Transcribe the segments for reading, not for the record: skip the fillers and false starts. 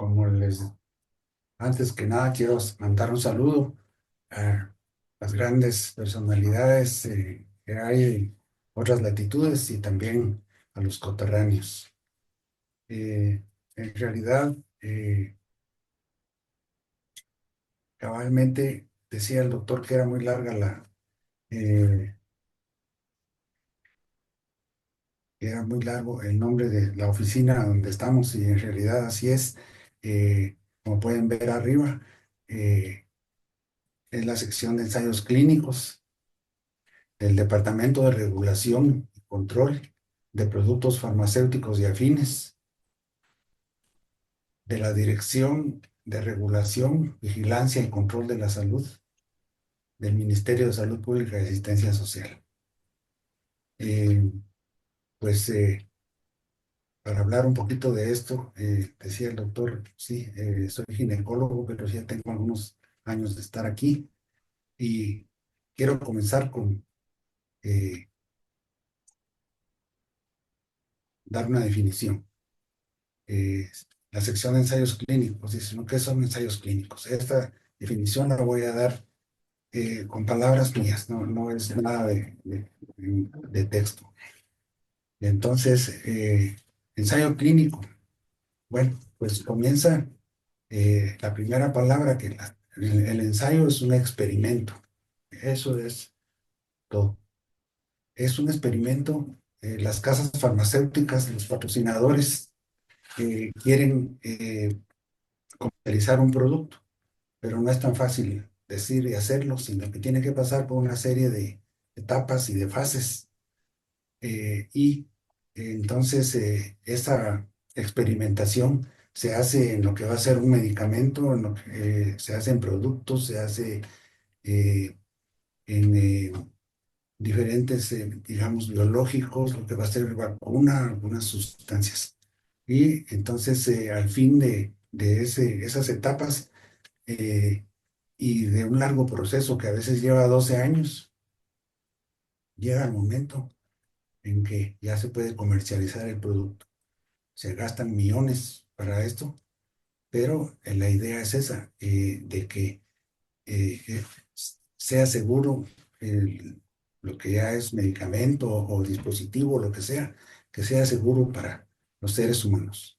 como antes que nada quiero mandar un saludo a las grandes personalidades que hay en otras latitudes y también a los coterráneos. Eh, en realidad, cabalmente decía el doctor que era muy larga eh, que era muy largo el nombre de la oficina donde estamos y en realidad así es. Como pueden ver arriba, es la sección de ensayos clínicos del Departamento de Regulación y Control de Productos Farmacéuticos y Afines, de la Dirección de Regulación, Vigilancia y Control de la Salud del Ministerio de Salud Pública y Asistencia Social. Eh, pues para hablar un poquito de esto, decía el doctor, sí, soy ginecólogo, pero ya tengo algunos años de estar aquí y quiero comenzar con eh, dar una definición. eh, la sección de ensayos clínicos. Dice, ¿no? ¿Qué son ensayos clínicos? Esta definición la voy a dar con palabras mías, no es nada de texto. Entonces, ensayo clínico. Bueno, pues comienza la primera palabra que el ensayo es un experimento. Eso es todo. Es un experimento. Las casas farmacéuticas, los patrocinadores quieren comercializar un producto, pero no es tan fácil decir y hacerlo, sino que tiene que pasar por una serie de etapas y de fases. Y entonces esa experimentación se hace en lo que va a ser un medicamento, en lo que se hace en productos, se hace eh, en diferentes, digamos, biológicos, lo que va a ser vacuna, algunas sustancias. Y entonces al fin de esas etapas, eh, y de un largo proceso que a veces lleva 12 años, llega el momento en que ya se puede comercializar el producto. Se gastan millones para esto, pero la idea es esa, de que eh, sea seguro lo que ya es medicamento o dispositivo, lo que sea seguro para los seres humanos.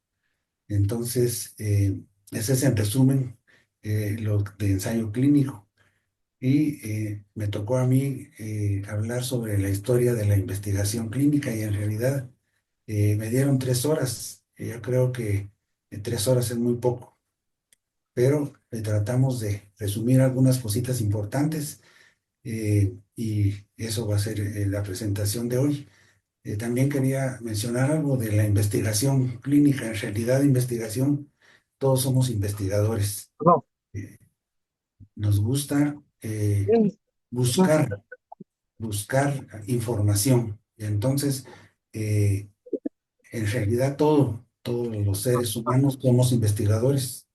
Entonces, ese es en resumen lo de ensayo clínico. Y me tocó a mí hablar sobre la historia de la investigación clínica y en realidad me dieron 3 horas. Yo creo que 3 horas es muy poco, pero tratamos de resumir algunas cositas importantes y eso va a ser la presentación de hoy. También quería mencionar algo de la investigación clínica. En realidad, investigación, todos somos investigadores. No. Eh, Nos gusta buscar buscar información. Y entonces, eh, en realidad todos los seres humanos somos investigadores.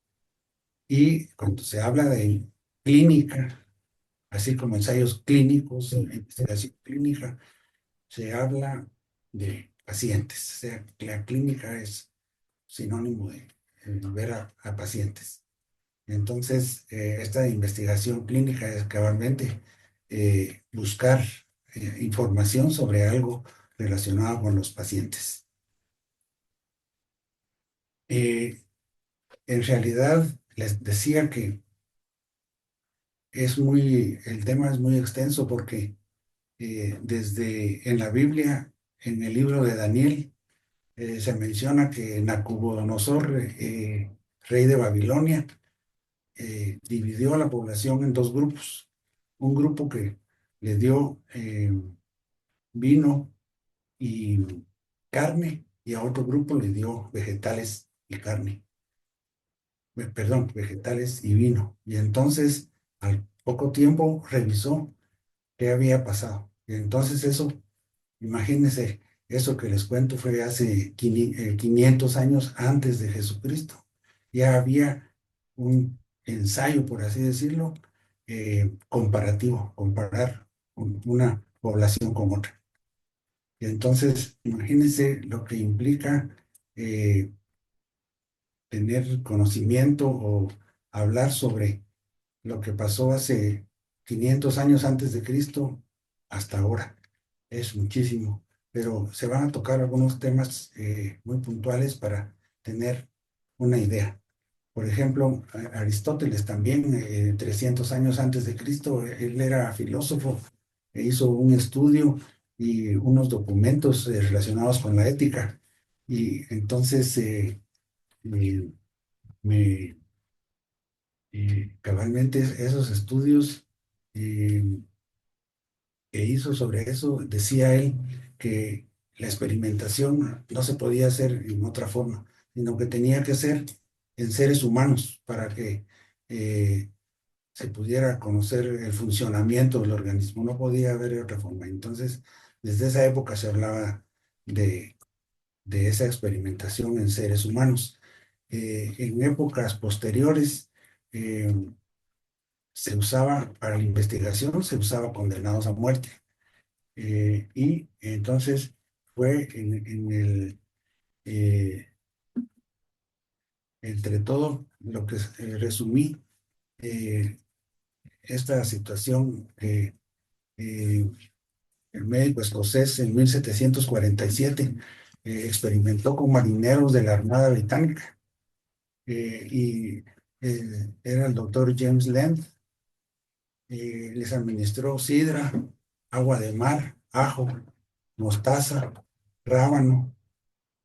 Y cuando se habla de clínica, así como ensayos clínicos, investigación clínica, se habla de pacientes. O sea, la clínica es sinónimo de ver a pacientes. Entonces, esta investigación clínica es cabalmente buscar información sobre algo relacionado con los pacientes. Eh, en realidad, les decía que el tema es muy extenso porque desde en la Biblia, en el libro de Daniel, se menciona que Nabucodonosor, rey de Babilonia, dividió a la población en dos grupos. Un grupo que le dio vino y carne y a otro grupo le dio vegetales y carne. Perdón, vegetales y vino. Y entonces al poco tiempo revisó qué había pasado. Y entonces eso, imagínense, eso que les cuento fue hace 500 años antes de Jesucristo. Ya había un ensayo, por así decirlo, comparativo, comparar una población con otra. Y entonces, imagínense lo que implica eh, tener conocimiento o hablar sobre lo que pasó hace 500 años antes de Cristo hasta ahora. Es muchísimo, pero se van a tocar algunos temas muy puntuales para tener una idea. Por ejemplo, Aristóteles también, 300 años antes de Cristo, él era filósofo e hizo un estudio y unos documentos relacionados con la ética. Y entonces me, me, cabalmente esos estudios eh, que hizo sobre eso, decía él que la experimentación no se podía hacer en otra forma, sino que tenía que ser en seres humanos para que eh, se pudiera conocer el funcionamiento del organismo. No podía haber de otra forma. Entonces, desde esa época se hablaba de, de esa experimentación en seres humanos. En épocas posteriores, eh, se usaba para la investigación, se usaba condenados a muerte. Y entonces fue en eh, entre todo lo que resumí eh, esta situación que el médico escocés en 1747 experimentó con marineros de la Armada Británica y era el doctor James Land. Les administró sidra, agua de mar, ajo, mostaza, rábano,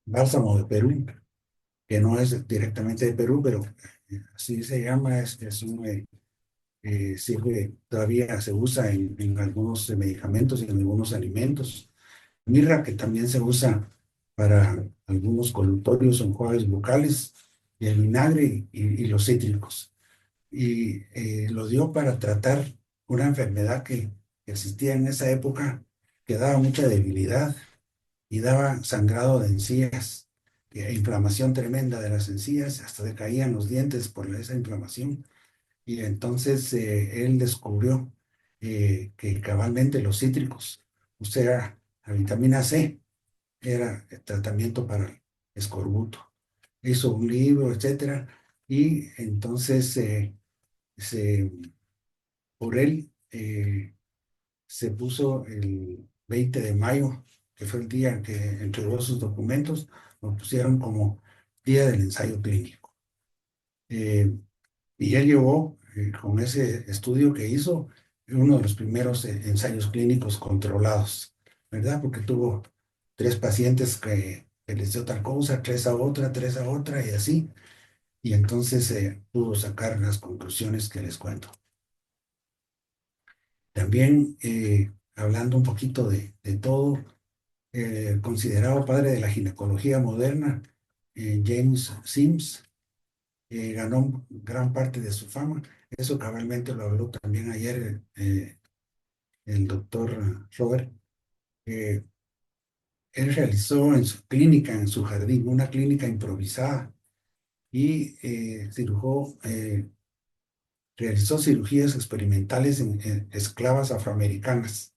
bálsamo de Perú, que no es directamente de Perú, pero así se llama, sirve, todavía se usa en algunos medicamentos y en algunos alimentos. Mirra, que también se usa para algunos colutorios o enjuagues bucales, y el vinagre y los cítricos. Y lo dio para tratar una enfermedad que existía en esa época, que daba mucha debilidad y daba sangrado de encías, inflamación tremenda de las encías, hasta decaían los dientes por esa inflamación. Y entonces él descubrió que cabalmente los cítricos, o sea, la vitamina C, era el tratamiento para el escorbuto. Hizo un libro, etcétera, y entonces se, por él se puso el 20 de mayo, que fue el día en que entregó sus documentos, lo pusieron como Día del Ensayo Clínico. Eh, y él llevó, con ese estudio que hizo, uno de los primeros ensayos clínicos controlados, ¿verdad? Porque tuvo 3 pacientes que les dio tal cosa, 3 a otra y así. Y entonces pudo sacar las conclusiones que les cuento. También, hablando un poquito de todo, considerado padre de la ginecología moderna, James Sims, ganó gran parte de su fama. Eso cabalmente lo habló también ayer el doctor Robert. Eh, Él realizó en su clínica, en su jardín, una clínica improvisada y realizó cirugías experimentales en esclavas afroamericanas,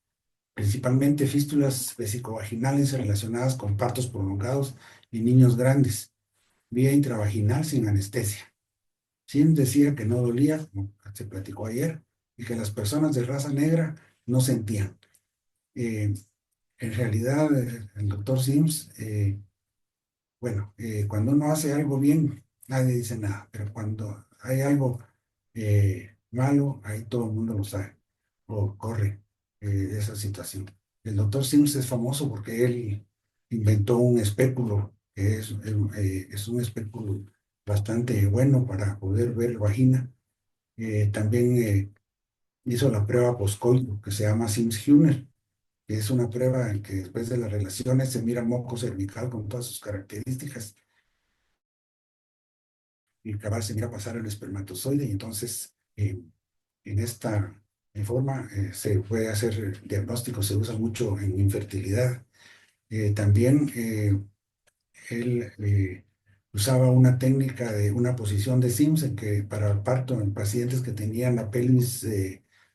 principalmente fístulas vesicovaginales relacionadas con partos prolongados y niños grandes, vía intravaginal sin anestesia. Sin decía que no dolía, como se platicó ayer, y que las personas de raza negra no sentían. Eh, en realidad, el doctor Sims, bueno, cuando uno hace algo bien, nadie dice nada, pero cuando hay algo malo, ahí todo el mundo lo sabe o corre esa situación. El doctor Sims es famoso porque él inventó un espéculo, que es un espéculo bastante bueno para poder ver vagina. También hizo la prueba postcoito, que se llama Sims-Huner, que es una prueba en que después de las relaciones se mira moco cervical con todas sus características y cabal se mira pasar el espermatozoide y entonces en esta forma se puede hacer diagnóstico, se usa mucho en infertilidad. También él usaba una técnica de una posición de Sims en que para el parto en pacientes que tenían la pelvis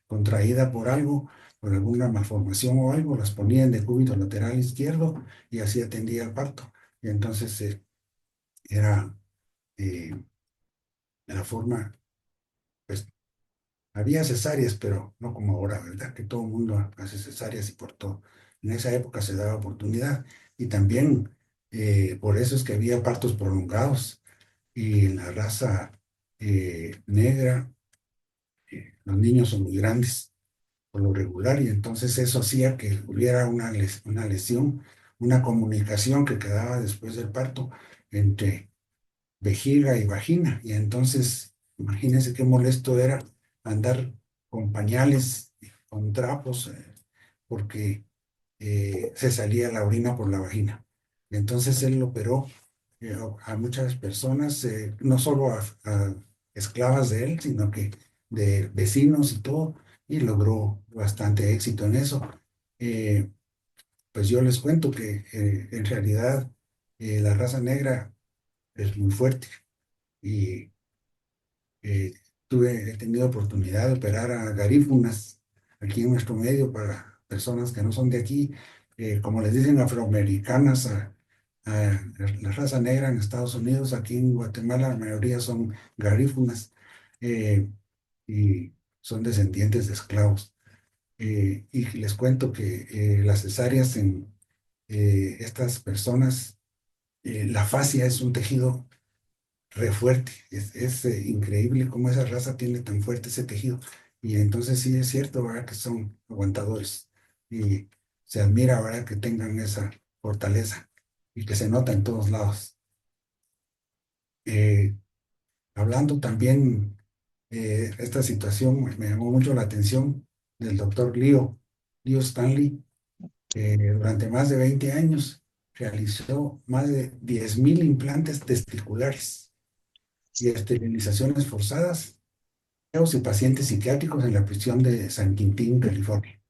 contraída por algo, por alguna malformación o algo, las ponía en decúbito lateral izquierdo y así atendía el parto. Y entonces era eh, de la forma, pues había cesáreas, pero no como ahora, ¿verdad? Que todo el mundo hace cesáreas y por todo. En esa época se daba oportunidad y también por eso es que había partos prolongados y en la raza negra los niños son muy grandes por lo regular y entonces eso hacía que hubiera una lesión, una comunicación que quedaba después del parto entre vejiga y vagina. Y entonces, imagínense qué molesto era andar con pañales, con trapos, porque se salía la orina por la vagina. Y entonces él operó a muchas personas, no solo a esclavas de él, sino que de vecinos y todo, y logró bastante éxito en eso. Eh, pues yo les cuento que en realidad la raza negra es muy fuerte y eh, he tenido oportunidad de operar a garífunas aquí en nuestro medio para personas que no son de aquí, como les dicen afroamericanas, a la raza negra en Estados Unidos, aquí en Guatemala la mayoría son garífunas eh, y son descendientes de esclavos. Y les cuento que las cesáreas en estas personas, la fascia es un tejido re fuerte. Es increíble cómo esa raza tiene tan fuerte ese tejido. Y entonces sí es cierto, ¿verdad? Que son aguantadores. Y se admira, ¿verdad? Que tengan esa fortaleza y que se nota en todos lados. Eh, Hablando también, esta situación me llamó mucho la atención del doctor Leo Stanley. Durante más de 20 años realizó más de 10.000 implantes testiculares y esterilizaciones forzadas y pacientes psiquiátricos en la prisión de San Quintín, California.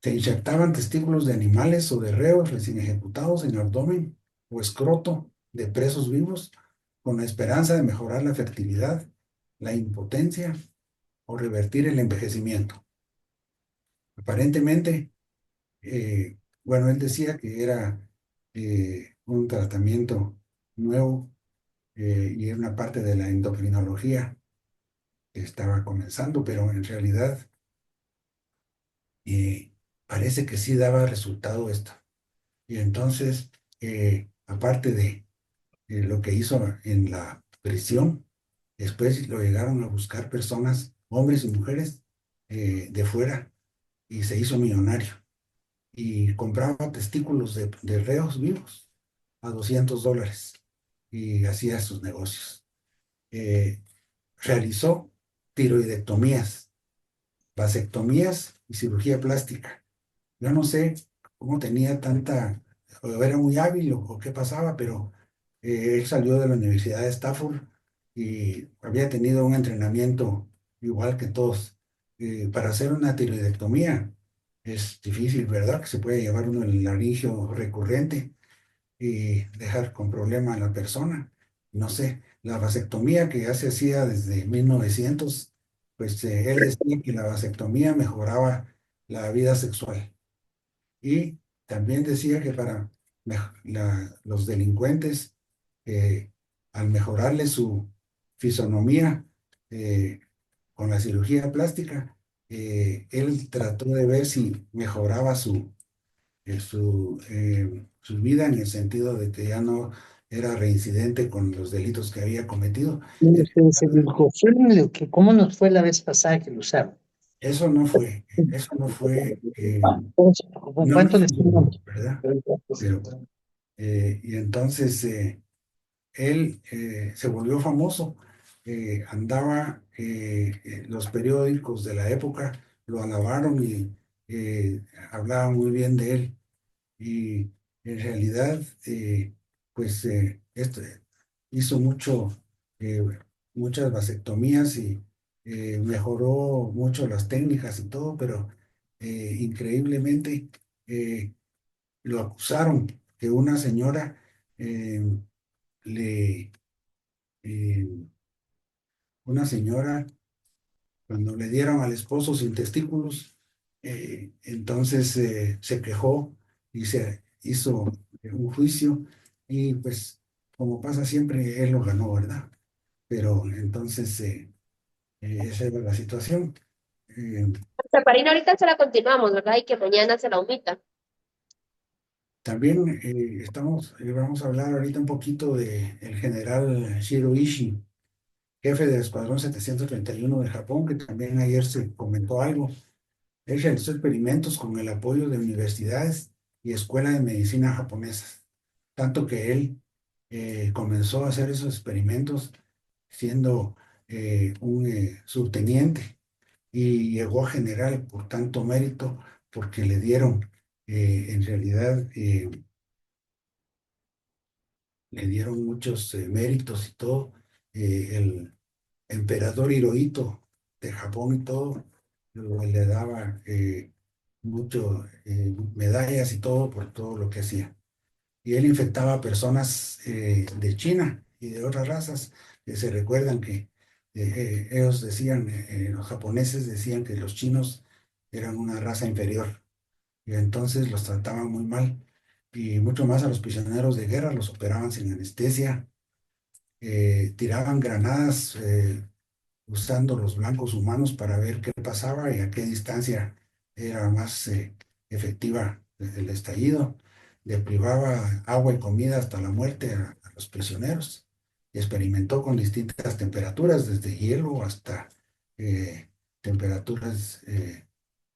Se inyectaban testículos de animales o de reos recién ejecutados en el abdomen o escroto de presos vivos con la esperanza de mejorar la fertilidad, la impotencia o revertir el envejecimiento. Aparentemente, bueno, él decía que era un tratamiento nuevo y era una parte de la endocrinología que estaba comenzando, pero en realidad y parece que sí daba resultado esto. Y entonces, aparte de lo que hizo en la prisión, después lo llegaron a buscar personas, hombres y mujeres, de fuera, y se hizo millonario. Y compraba testículos de reos vivos a $200 y hacía sus negocios. Eh, Realizó tiroidectomías, vasectomías y cirugía plástica. Yo no sé cómo tenía tanta, o era muy hábil o qué pasaba, pero él salió de la Universidad de Stafford y había tenido un entrenamiento igual que todos. Para hacer una tiroidectomía es difícil, ¿verdad? Que se puede llevar uno el laringio recurrente y dejar con problema a la persona. No sé, la vasectomía que ya se hacía desde 1900, pues él decía que la vasectomía mejoraba la vida sexual. Y también decía que para los delincuentes, al mejorarle su fisonomía eh, con la cirugía plástica, él trató de ver si mejoraba su vida en el sentido de que ya no era reincidente con los delitos que había cometido. Eh, Se glucofilm, ¿cómo nos fue la vez pasada que lo usaron? Eso no fue, ¿Con no cuánto nos le estimamos? ayudó, ¿verdad? Pero, y entonces, él se volvió famoso, andaba, los periódicos de la época lo alabaron y hablaban muy bien de él. Y en realidad, pues esto, hizo eh, muchas vasectomías y mejoró mucho las técnicas y todo, pero increíblemente eh, lo acusaron que una señora eh, le eh, una señora, cuando le dieron al esposo sin testículos, entonces se quejó y se hizo un juicio y pues como pasa siempre, él lo ganó, ¿verdad? Pero entonces esa era la situación. Eh, Saparina ahorita se la continuamos, ¿verdad? Y que mañana se la omita. También vamos a hablar ahorita un poquito de el general Shiro Ishii, jefe del Escuadrón 731 de Japón, que también ayer se comentó algo. Él realizó experimentos con el apoyo de universidades y escuelas de medicina japonesas, tanto que él comenzó a hacer esos experimentos siendo un subteniente y llegó a general por tanto mérito, porque le dieron en realidad le dieron muchos méritos y todo. El emperador Hirohito de Japón y todo, le daba mucho medallas y todo por todo lo que hacía. Y él infectaba a personas de China y de otras razas que se recuerdan que ellos decían, los japoneses decían que los chinos eran una raza inferior y entonces los trataban muy mal. Y mucho más a los prisioneros de guerra, los operaban sin anestesia, tiraban granadas usando los blancos humanos para ver qué pasaba y a qué distancia era más efectiva el estallido. Le privaba agua y comida hasta la muerte a los prisioneros. Y experimentó con distintas temperaturas, desde hielo hasta temperaturas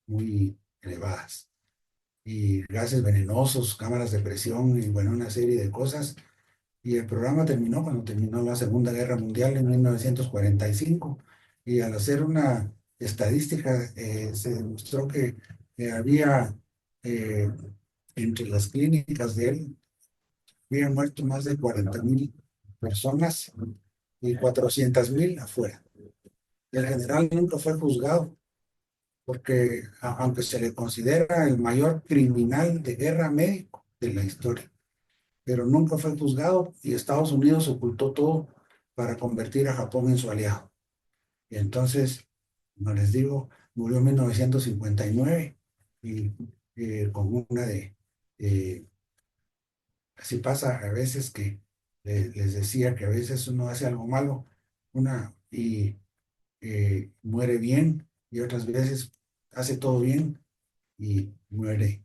muy elevadas. Y gases venenosos, cámaras de presión y bueno, una serie de cosas. Y el programa terminó cuando terminó la Segunda Guerra Mundial en 1945. Y al hacer una estadística, se demostró que había eh, entre las clínicas de él, habían muerto más de 40.000 personas y 400.000 afuera. El general nunca fue juzgado porque, aunque se le considera el mayor criminal de guerra médico de la historia, pero nunca fue juzgado y Estados Unidos ocultó todo para convertir a Japón en su aliado. Y entonces, como les digo, murió en 1959 y con una eh, así pasa a veces que les decía que a veces uno hace algo malo y muere bien y otras veces hace todo bien y muere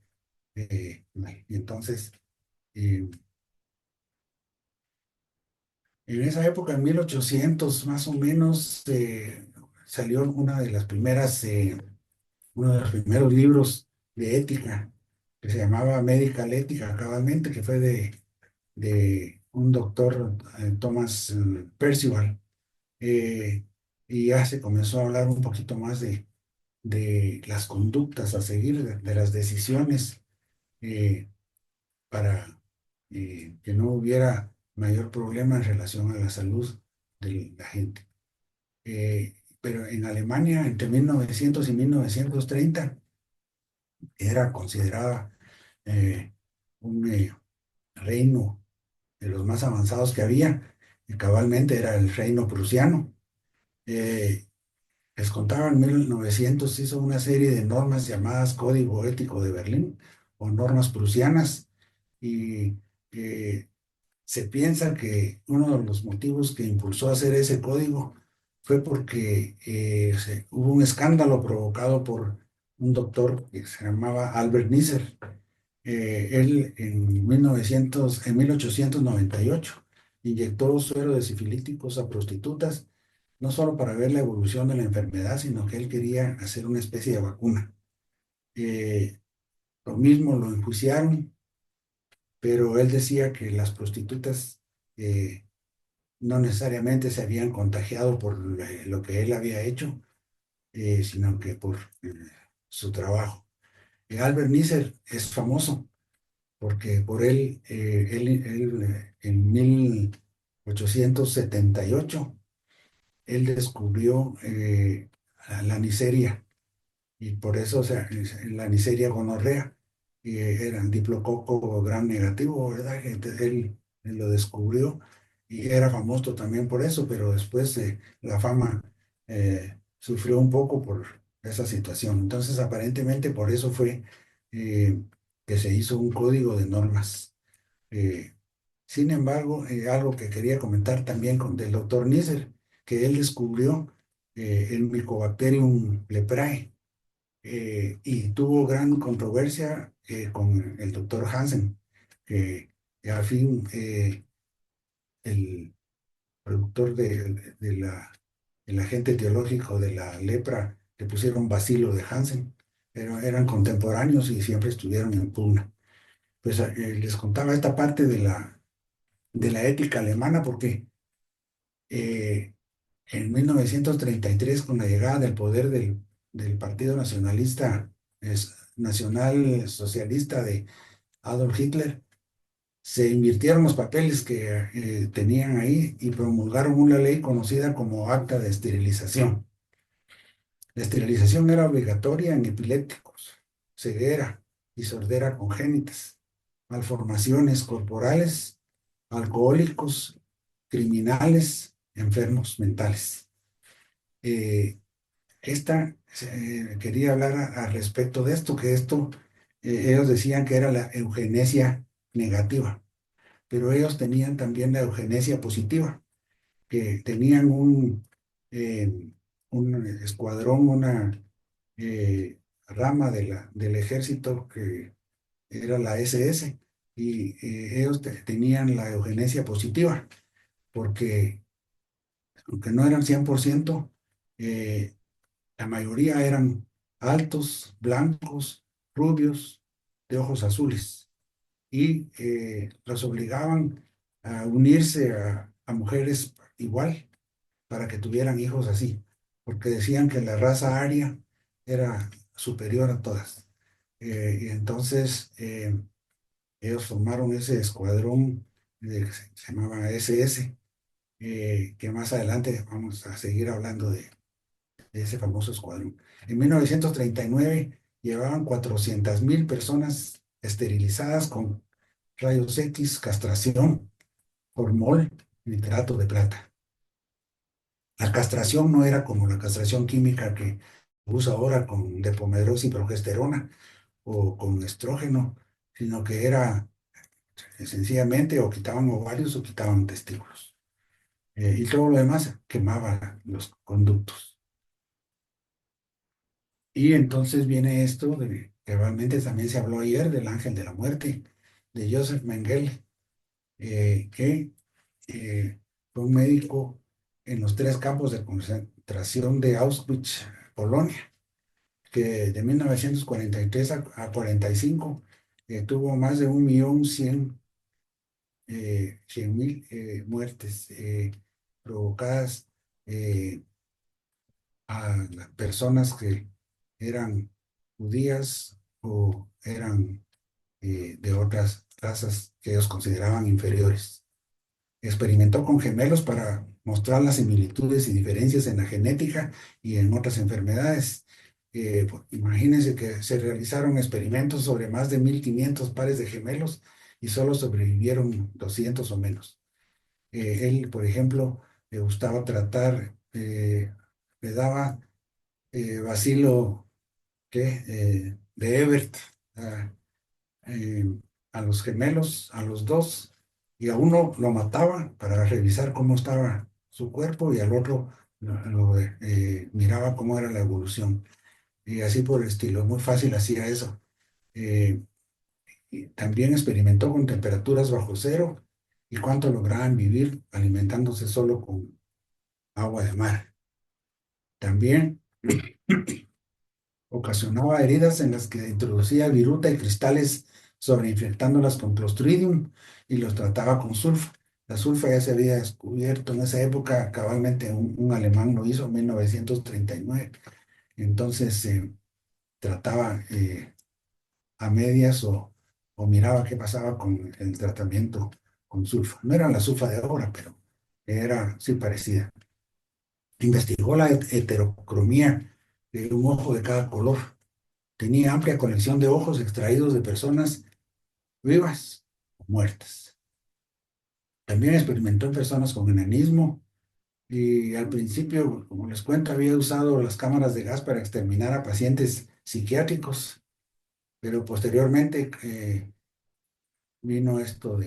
mal. Y entonces, eh, en esa época, en 1800 más o menos, salió uno de los primeros libros de ética, que se llamaba Medical Ética, cabalmente, que fue de un doctor, Thomas Percival. Eh, y ya se comenzó a hablar un poquito más de las conductas a seguir, de las decisiones eh, para que no hubiera mayor problema en relación a la salud de la gente. Pero en Alemania, entre 1900 y 1930, era considerada eh, un reino de los más avanzados que había, y cabalmente era el reino prusiano. Eh, Les contaba, en 1900 hizo una serie de normas llamadas Código Ético de Berlín o normas prusianas, y eh, se piensa que uno de los motivos que impulsó a hacer ese código fue porque hubo un escándalo provocado por un doctor que se llamaba Albert Nisser. Él en 1898 inyectó suero de sifilíticos a prostitutas, no solo para ver la evolución de la enfermedad, sino que él quería hacer una especie de vacuna. Eh, lo mismo lo enjuiciaron, pero él decía que las prostitutas no necesariamente se habían contagiado por lo que él había hecho, sino que por su trabajo. Albert Nisser es famoso porque por él, en 1878, él descubrió la Neisseria, y por eso, o sea, la Neisseria gonorrea, y era el diplococo gram negativo, ¿verdad? Entonces él lo descubrió y era famoso también por eso, pero después la fama sufrió un poco por esa situación. Entonces, aparentemente por eso fue eh, que se hizo un código de normas. Sin embargo, algo que quería comentar también del doctor Nisser, que él descubrió el Mycobacterium leprae y tuvo gran controversia con el doctor Hansen, que al fin el productor el agente etiológico de la lepra le pusieron bacilo de Hansen, pero eran contemporáneos y siempre estuvieron en pugna. Pues les contaba esta parte de la ética alemana porque eh, en 1933, con la llegada del poder del Partido Nacionalista, Nacional Socialista de Adolf Hitler, se invirtieron los papeles que tenían ahí y promulgaron una ley conocida como Acta de Esterilización. La esterilización era obligatoria en epilépticos, ceguera y sordera congénitas, malformaciones corporales, alcohólicos, criminales, enfermos mentales. Eh, quería hablar al respecto de esto, que ellos decían que era la eugenesia negativa, pero ellos tenían también la eugenesia positiva, que tenían eh, un escuadrón, una rama del ejército que era la SS, y ellos tenían la eugenesia positiva, porque aunque no eran 100%, eh, la mayoría eran altos, blancos, rubios, de ojos azules, y los obligaban a unirse a mujeres igual para que tuvieran hijos así, porque decían que la raza aria era superior a todas. Y entonces ellos formaron ese escuadrón que se llamaba SS, que más adelante vamos a seguir hablando de ese famoso escuadrón. En 1939 llevaban 400.000 personas esterilizadas con rayos X, castración, formol, nitrato de plata. La castración no era como la castración química que usa ahora con depomedrosa y progesterona o con estrógeno, sino que era sencillamente o quitaban ovarios o quitaban testículos. Y todo lo demás quemaba los conductos. Y entonces viene esto que realmente también se habló ayer del ángel de la muerte, de Joseph Mengele, que fue un médico en los 3 campos de concentración de Auschwitz, Polonia, que de 1943 a 45 tuvo más de 1.100.000 muertes provocadas a las personas que eran judías o eran de otras razas que ellos consideraban inferiores. Experimentó con gemelos para mostrar las similitudes y diferencias en la genética y en otras enfermedades. Pues, imagínense que se realizaron experimentos sobre más de 1.500 pares de gemelos y solo sobrevivieron 200 o menos. Él, por ejemplo, le gustaba tratar, le daba bacilo de Ebert a, eh, a los gemelos, a los dos, y a uno lo mataba para revisar cómo estaba su cuerpo y al otro miraba cómo era la evolución. Y así por el estilo, muy fácil hacía eso. Eh, y también experimentó con temperaturas bajo cero y cuánto lograban vivir alimentándose solo con agua de mar. También ocasionaba heridas en las que introducía viruta y cristales sobreinfectándolas con Clostridium y los trataba con sulfa. La sulfa ya se había descubierto en esa época, cabalmente un alemán lo hizo en 1939. Entonces trataba a medias o miraba qué pasaba con el tratamiento con sulfa. No era la sulfa de ahora, pero era sí parecida. Investigó la heterocromía de un ojo de cada color. Tenía amplia colección de ojos extraídos de personas vivas o muertas. También experimentó en personas con enanismo y al principio, como les cuento, había usado las cámaras de gas para exterminar a pacientes psiquiátricos, pero posteriormente vino esto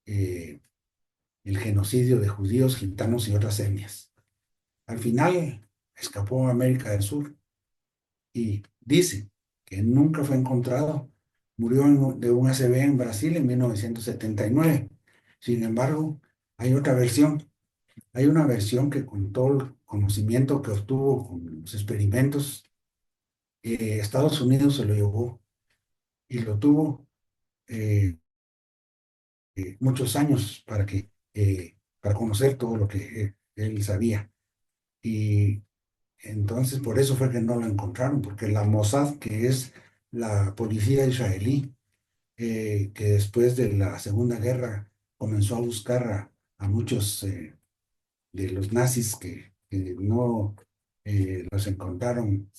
el genocidio de judíos, gitanos y otras etnias. Al final escapó a América del Sur y dice que nunca fue encontrado. Murió de un ACV en Brasil en 1979. Sin embargo, hay otra versión. Hay una versión que con todo el conocimiento que obtuvo con los experimentos, Estados Unidos se lo llevó y lo tuvo eh, muchos años para conocer todo lo que él sabía. Y entonces por eso fue que no lo encontraron, porque la Mossad, que es la policía israelí, que después de la Segunda Guerra comenzó a buscar a muchos de los nazis que no los encontraron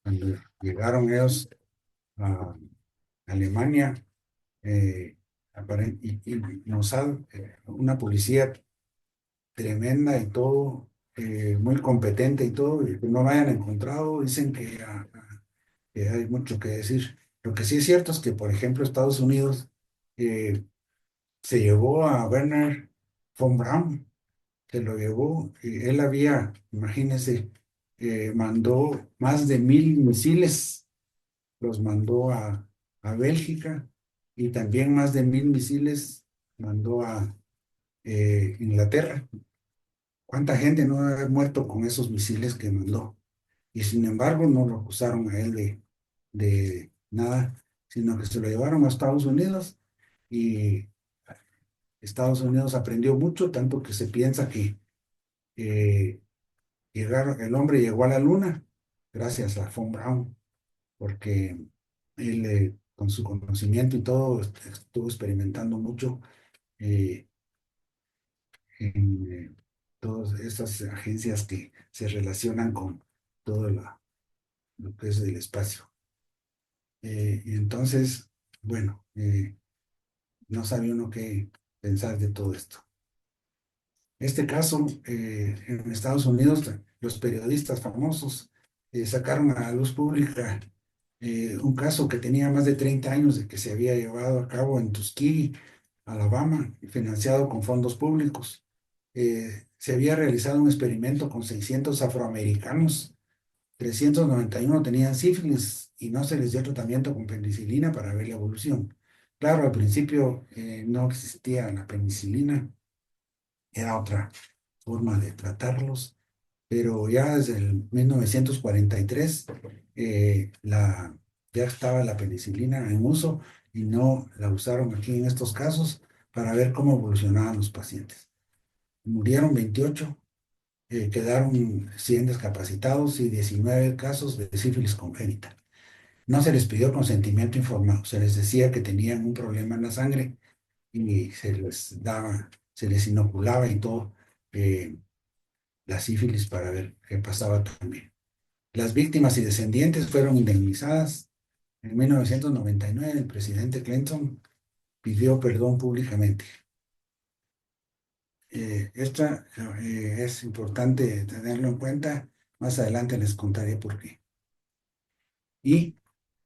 cuando llegaron ellos a Alemania, y Mossad, una policía tremenda y todo, muy competente y todo, y que no lo hayan encontrado, dicen que hay mucho que decir. Lo que sí es cierto es que, por ejemplo, Estados Unidos eh, se llevó a Werner von Braun, se lo llevó, y él había, imagínense, mandó más de 1000 misiles, los mandó a Bélgica, y también más de 1000 misiles mandó a Inglaterra. ¿Cuánta gente no debe haber muerto con esos misiles que mandó? Y sin embargo no lo acusaron a él de nada, sino que se lo llevaron a Estados Unidos y Estados Unidos aprendió mucho, tanto que se piensa que eh, el hombre llegó a la luna gracias a von Braun, porque él con su conocimiento y todo estuvo experimentando mucho eh, en todas estas agencias que se relacionan con todo lo que es el espacio. Y entonces, bueno, no sabía uno qué pensar de todo esto. Este caso, en Estados Unidos, los periodistas famosos sacaron a la luz pública un caso que tenía más de 30 años de que se había llevado a cabo en Tuskegee, Alabama, financiado con fondos públicos. Se había realizado un experimento con 600 afroamericanos. 391 tenían sífilis y no se les dio tratamiento con penicilina para ver la evolución. Claro, al principio no existía la penicilina, era otra forma de tratarlos, pero ya desde el 1943 ya estaba la penicilina en uso y no la usaron aquí en estos casos para ver cómo evolucionaban los pacientes. Murieron 28, quedaron 100 discapacitados y 19 casos de sífilis congénita. No se les pidió consentimiento informado, se les decía que tenían un problema en la sangre y se les inoculaba y todo la sífilis para ver qué pasaba también. Las víctimas y descendientes fueron indemnizadas. En 1999 el presidente Clinton pidió perdón públicamente. Esta es importante tenerlo en cuenta. Más adelante les contaré por qué. Y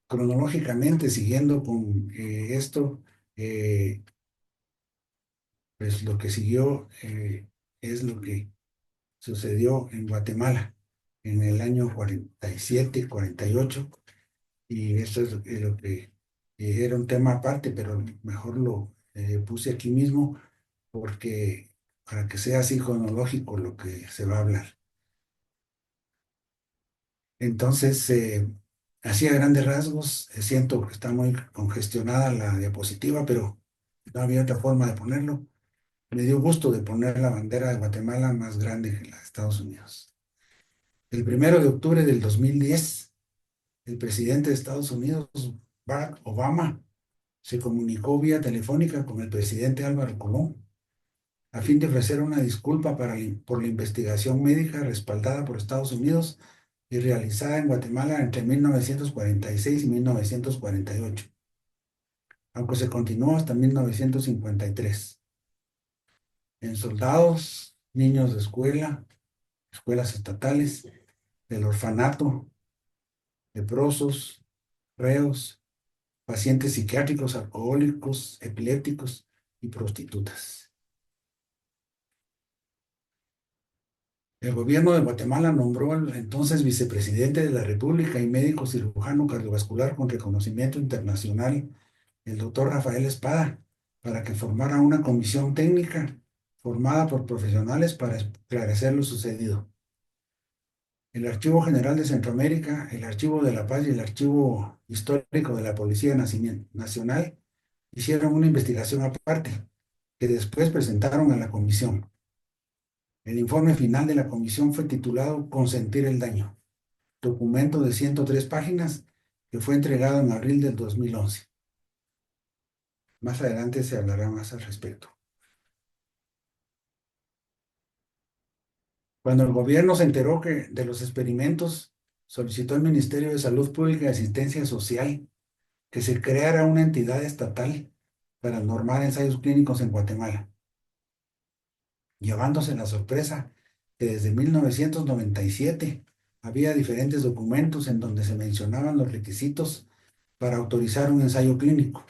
cronológicamente, siguiendo con esto, eh, pues lo que siguió es lo que sucedió en Guatemala en el año 47, 48, y esto es lo que era un tema aparte, pero mejor lo puse aquí mismo porque para que sea así cronológico lo que se va a hablar. Entonces, así a grandes rasgos, siento que está muy congestionada la diapositiva, pero no había otra forma de ponerlo. Me dio gusto de poner la bandera de Guatemala más grande que la de Estados Unidos. El 1 de octubre del 2010, el presidente de Estados Unidos, Barack Obama, se comunicó vía telefónica con el presidente Álvaro Colón a fin de ofrecer una disculpa por la investigación médica respaldada por Estados Unidos y realizada en Guatemala entre 1946 y 1948, aunque se continuó hasta 1953. En soldados, niños de escuela, escuelas estatales, del orfanato, leprosos, reos, pacientes psiquiátricos, alcohólicos, epilépticos y prostitutas. El gobierno de Guatemala nombró al entonces vicepresidente de la República y médico cirujano cardiovascular con reconocimiento internacional, el doctor Rafael Espada, para que formara una comisión técnica formada por profesionales para esclarecer lo sucedido. El Archivo General de Centroamérica, el Archivo de la Paz y el Archivo Histórico de la Policía Nacional hicieron una investigación aparte que después presentaron a la comisión. El informe final de la comisión fue titulado Consentir el daño, documento de 103 páginas que fue entregado en abril del 2011. Más adelante se hablará más al respecto. Cuando el gobierno se enteró de los experimentos, solicitó al Ministerio de Salud Pública y Asistencia Social que se creara una entidad estatal para normar ensayos clínicos en Guatemala, llevándose la sorpresa que desde 1997 había diferentes documentos en donde se mencionaban los requisitos para autorizar un ensayo clínico,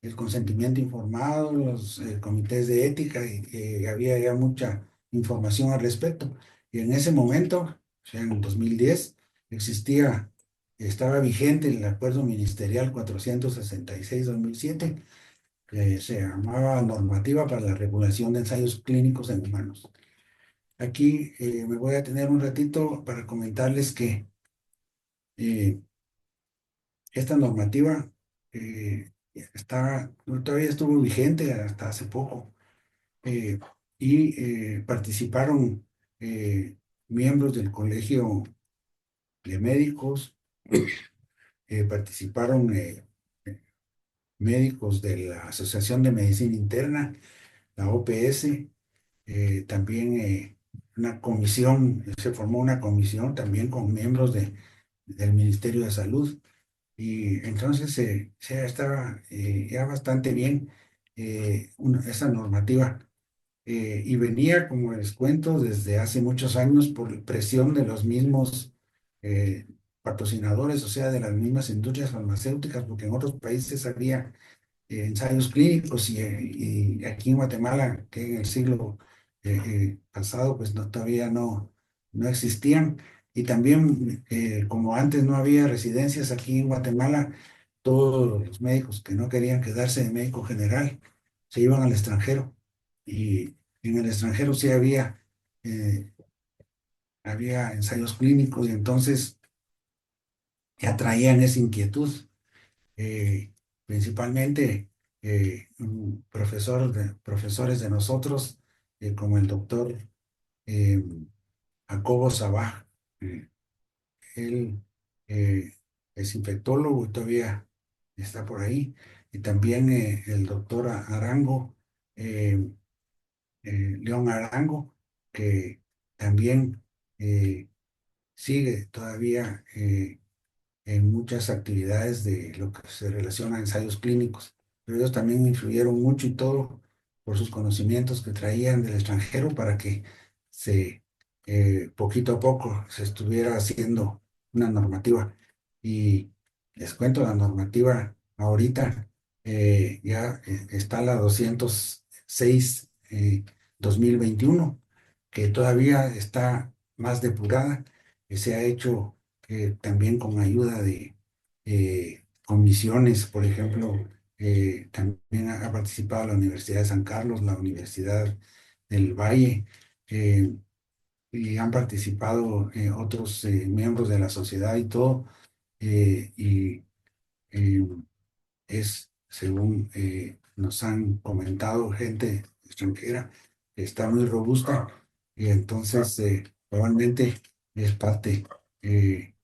el consentimiento informado, los comités de ética, y había ya mucha información al respecto. Y en ese momento, o sea, en el 2010, estaba vigente el acuerdo ministerial 466-2007, que se llamaba Normativa para la Regulación de Ensayos Clínicos en Humanos. Aquí me voy a tener un ratito para comentarles que eh, esta normativa todavía estuvo vigente hasta hace poco, eh, y participaron miembros del Colegio de Médicos, participaron médicos de la Asociación de Medicina Interna, la OPS, también se formó una comisión también con miembros del Ministerio de Salud. Y entonces se estaba ya bastante bien esa normativa. Y venía, como les cuento, desde hace muchos años por presión de los mismos eh, patrocinadores, o sea, de las mismas industrias farmacéuticas, porque en otros países había ensayos clínicos y aquí en Guatemala, que en el siglo pasado, pues todavía no existían. Y también, como antes no había residencias aquí en Guatemala, todos los médicos que no querían quedarse de médico general se iban al extranjero. Y en el extranjero sí eh, había ensayos clínicos, y entonces ya traían esa inquietud. eh, Principalmente profesores de nosotros, como el doctor eh, Jacobo Sabaj. eh, Él es infectólogo y todavía está por ahí. Y también el doctor Arango, eh, León Arango, que también eh, sigue todavía en muchas actividades de lo que se relaciona a ensayos clínicos, pero ellos también influyeron mucho y todo por sus conocimientos que traían del extranjero para que poquito a poco se estuviera haciendo una normativa. Y les cuento, la normativa ahorita ya está la 206 2021, que todavía está más depurada, que se ha hecho también con ayuda de comisiones. Por ejemplo, también ha participado la Universidad de San Carlos, la Universidad del Valle, eh, y han participado otros miembros de la sociedad y todo, y eh, según nos han comentado gente extranjera, está muy robusta, y entonces probablemente es parte de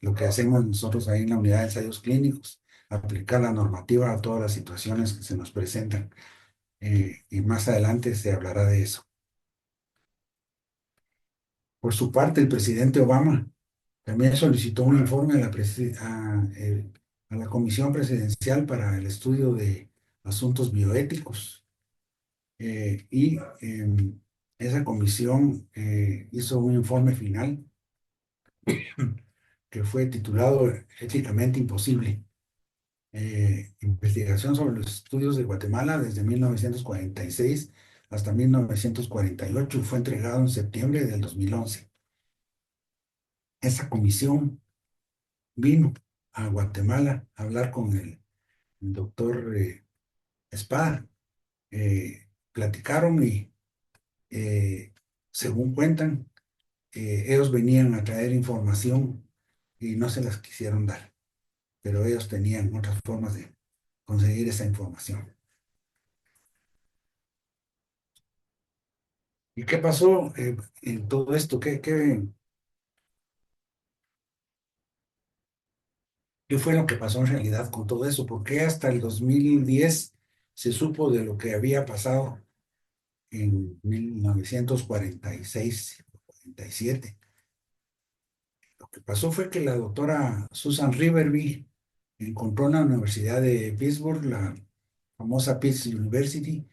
lo que hacemos nosotros ahí en la unidad de ensayos clínicos, aplicar la normativa a todas las situaciones que se nos presentan. Y más adelante se hablará de eso. Por su parte, el presidente Obama también solicitó un informe a la Comisión Presidencial para el Estudio de Asuntos Bioéticos. Y esa comisión hizo un informe final que fue titulado Éticamente Imposible. investigación sobre los estudios de Guatemala desde 1946 hasta 1948 y fue entregado en septiembre del 2011. Esa comisión vino a Guatemala a hablar con el doctor Espada. Platicaron y según cuentan, ellos venían a traer información y no se las quisieron dar, pero ellos tenían otras formas de conseguir esa información. ¿Y qué pasó en todo esto? ¿Qué fue lo que pasó en realidad con todo eso? ¿Por qué hasta el 2010 se supo de lo que había pasado en 1946, 47? Lo que pasó fue que la doctora Susan Riverby encontró en la Universidad de Pittsburgh, la famosa Pitts University,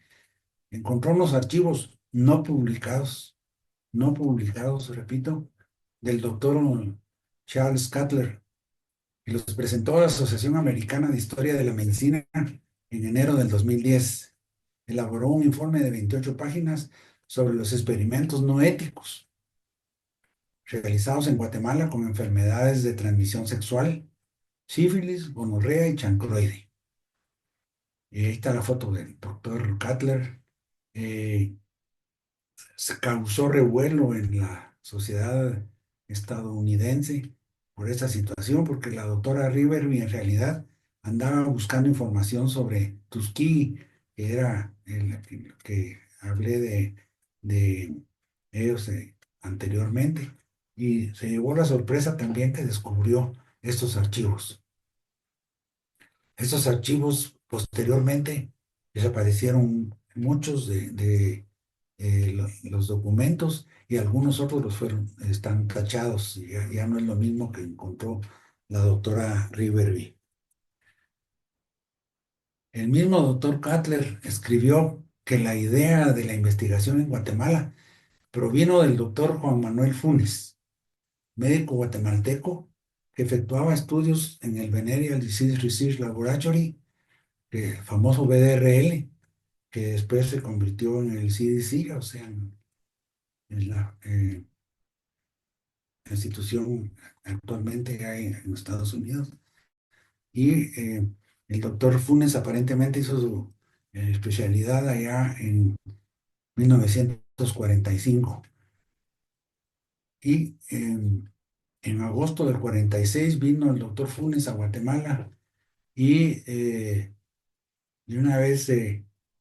encontró unos archivos no publicados, repito, del doctor Charles Cutler, y los presentó a la Asociación Americana de Historia de la Medicina en enero del 2010. Elaboró un informe de 28 páginas sobre los experimentos no éticos realizados en Guatemala con enfermedades de transmisión sexual, sífilis, gonorrea y chancroide. Y ahí está la foto del doctor Cutler. Eh, Se causó revuelo en la sociedad estadounidense por esta situación, porque la doctora Riverby en realidad andaba buscando información sobre Tuskegee, que era el que hablé de ellos anteriormente, y se llevó la sorpresa también que descubrió estos archivos. Estos archivos posteriormente desaparecieron muchos los documentos y algunos otros están tachados, y ya no es lo mismo que encontró la doctora Riverby. El mismo doctor Cutler escribió que la idea de la investigación en Guatemala provino del doctor Juan Manuel Funes, médico guatemalteco que efectuaba estudios en el Venereal Disease Research Laboratory, el famoso VDRL, que después se convirtió en el CDC, o sea, en la institución actualmente hay en Estados Unidos. Y el doctor Funes aparentemente hizo su especialidad allá en 1945. Y en agosto del 46 vino el doctor Funes a Guatemala y de una vez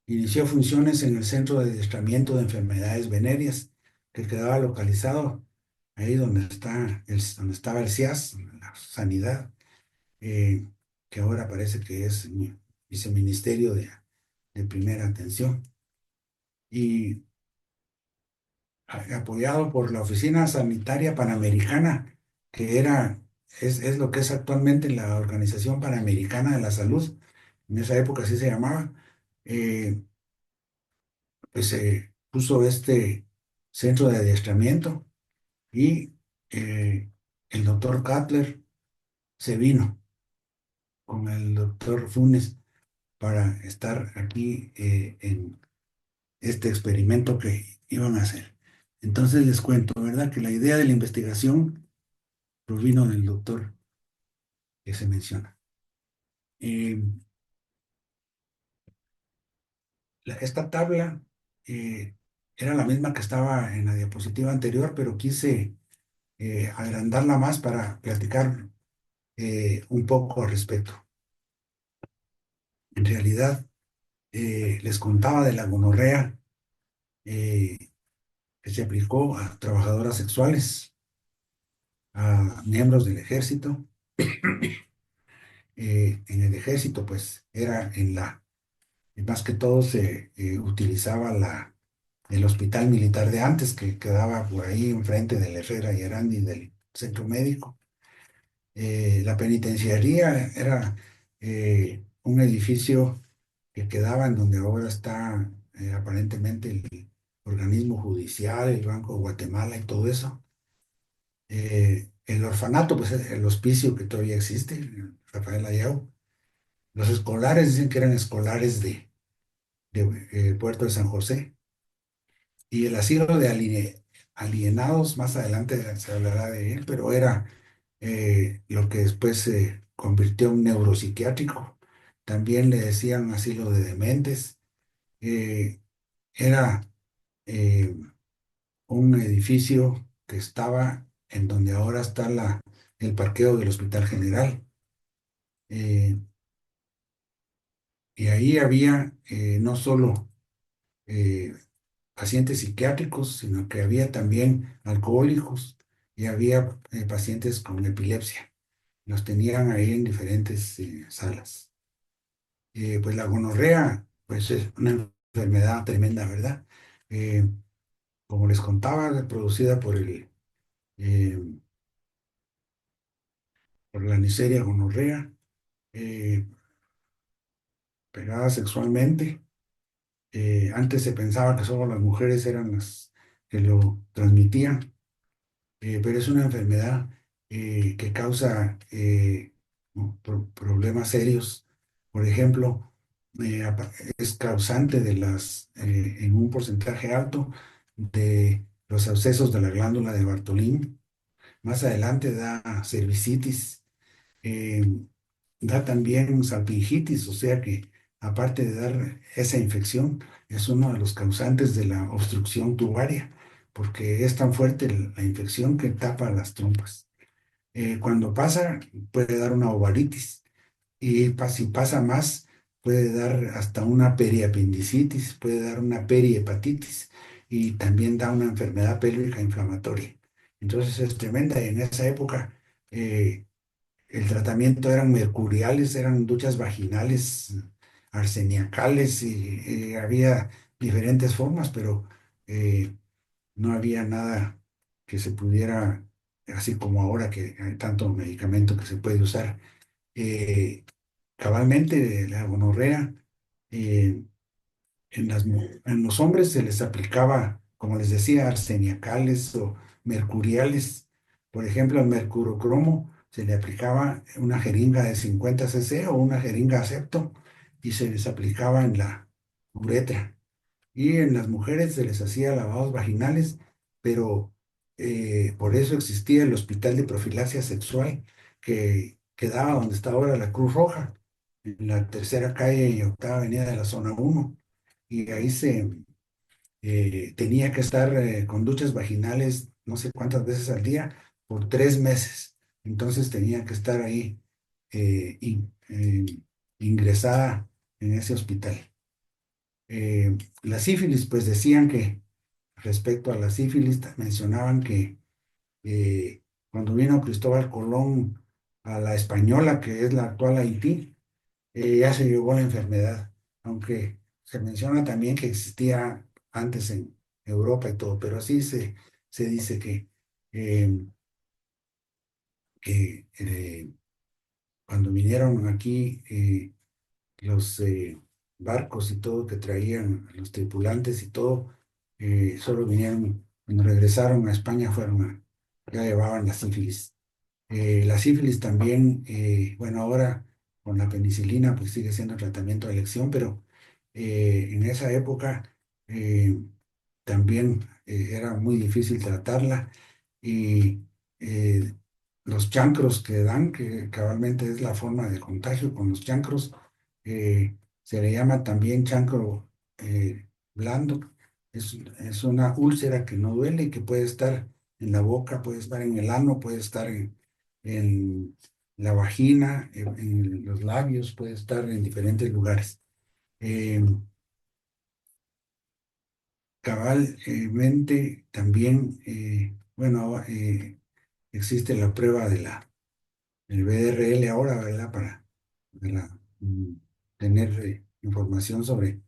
inició funciones en el Centro de Adiestramiento de Enfermedades Venéreas, que quedaba localizado ahí donde estaba el CIAS, la Sanidad, eh, que ahora parece que es viceministerio de primera atención. Y apoyado por la Oficina Sanitaria Panamericana, que es lo que es actualmente la Organización Panamericana de la Salud, en esa época así se llamaba. Pues se puso este centro de adiestramiento y el doctor Cutler se vino con el doctor Funes para estar aquí en este experimento que iban a hacer. Entonces les cuento, ¿verdad? Que la idea de la investigación provino del doctor que se menciona. Eh, Esta tabla era la misma que estaba en la diapositiva anterior, pero quise agrandarla más para platicar un poco al respecto. En realidad, les contaba de la gonorrea eh, que se aplicó a trabajadoras sexuales, a miembros del ejército. En el ejército, pues, más que todo se utilizaba el hospital militar de antes, que quedaba por ahí enfrente de la Herrera y Arandi del centro médico. La penitenciaría era un edificio que quedaba en donde ahora está aparentemente el organismo judicial, el Banco de Guatemala y todo eso. El orfanato, pues es el hospicio que todavía existe, Rafael Ayau. Los escolares dicen que eran escolares de Puerto de San José. Y el asilo de alienados, más adelante se hablará de él, pero era lo que después se convirtió en neuropsiquiátrico. También le decían asilo de dementes. Eh, Era eh, un edificio que estaba en donde ahora está el parqueo del Hospital General. Eh, y ahí había no solo eh, pacientes psiquiátricos, sino que había también alcohólicos y había pacientes con epilepsia. Los tenían ahí en diferentes salas. Pues la gonorrea, pues es una enfermedad tremenda, ¿verdad? Eh, Como les contaba, producida eh, por la Neisseria gonorrea, eh, pegada sexualmente. Antes se pensaba que solo las mujeres eran las que lo transmitían, pero es una enfermedad que causa problemas serios. Por ejemplo, es causante en un porcentaje alto de los abscesos de la glándula de Bartolín. Más adelante da cervicitis, eh, da también salpingitis, o sea que aparte de dar esa infección, es uno de los causantes de la obstrucción tubaria, porque es tan fuerte la infección que tapa las trompas. Cuando pasa, puede dar una ovaritis y si pasa más, puede dar hasta una periapendicitis, puede dar una perihepatitis y también da una enfermedad pélvica inflamatoria. Entonces es tremenda y en esa época el tratamiento eran mercuriales, eran duchas vaginales, arseniacales y había diferentes formas, pero no había nada que se pudiera, así como ahora que hay tanto medicamento que se puede usar. Eh, Cabalmente la gonorrea, eh, en los hombres se les aplicaba, como les decía, arseniacales o mercuriales. Por ejemplo, al mercurocromo se le aplicaba una jeringa de 50 cc o una jeringa acepto y se les aplicaba en la uretra. Y en las mujeres se les hacía lavados vaginales, pero por eso existía el Hospital de Profilaxia Sexual que quedaba donde está ahora la Cruz Roja, en la tercera calle y octava avenida de la zona uno. Y ahí se tenía que estar con duchas vaginales no sé cuántas veces al día por 3 meses. Entonces tenía que estar ahí ingresada en ese hospital. La sífilis, pues decían que respecto a la sífilis, mencionaban que cuando vino Cristóbal Colón a la Española, que es la actual Haití, ya se llevó la enfermedad, aunque se menciona también que existía antes en Europa y todo, pero así se dice eh, que cuando vinieron aquí los barcos y todo que traían los tripulantes y todo, solo vinieron, cuando regresaron a España ya llevaban la sífilis. La sífilis también, bueno, ahora con la penicilina pues sigue siendo tratamiento de elección, pero en esa época eh, también era muy difícil tratarla y eh, los chancros que dan, que cabalmente es la forma de contagio con los chancros, se le llama también chancro blando. Es una úlcera que no duele y que puede estar en la boca, puede estar en el ano, puede estar en la vagina, en los labios, puede estar en diferentes lugares. Eh, Cabalmente también, bueno, existe la prueba el BRL ahora, ¿verdad? Para, tener información sobre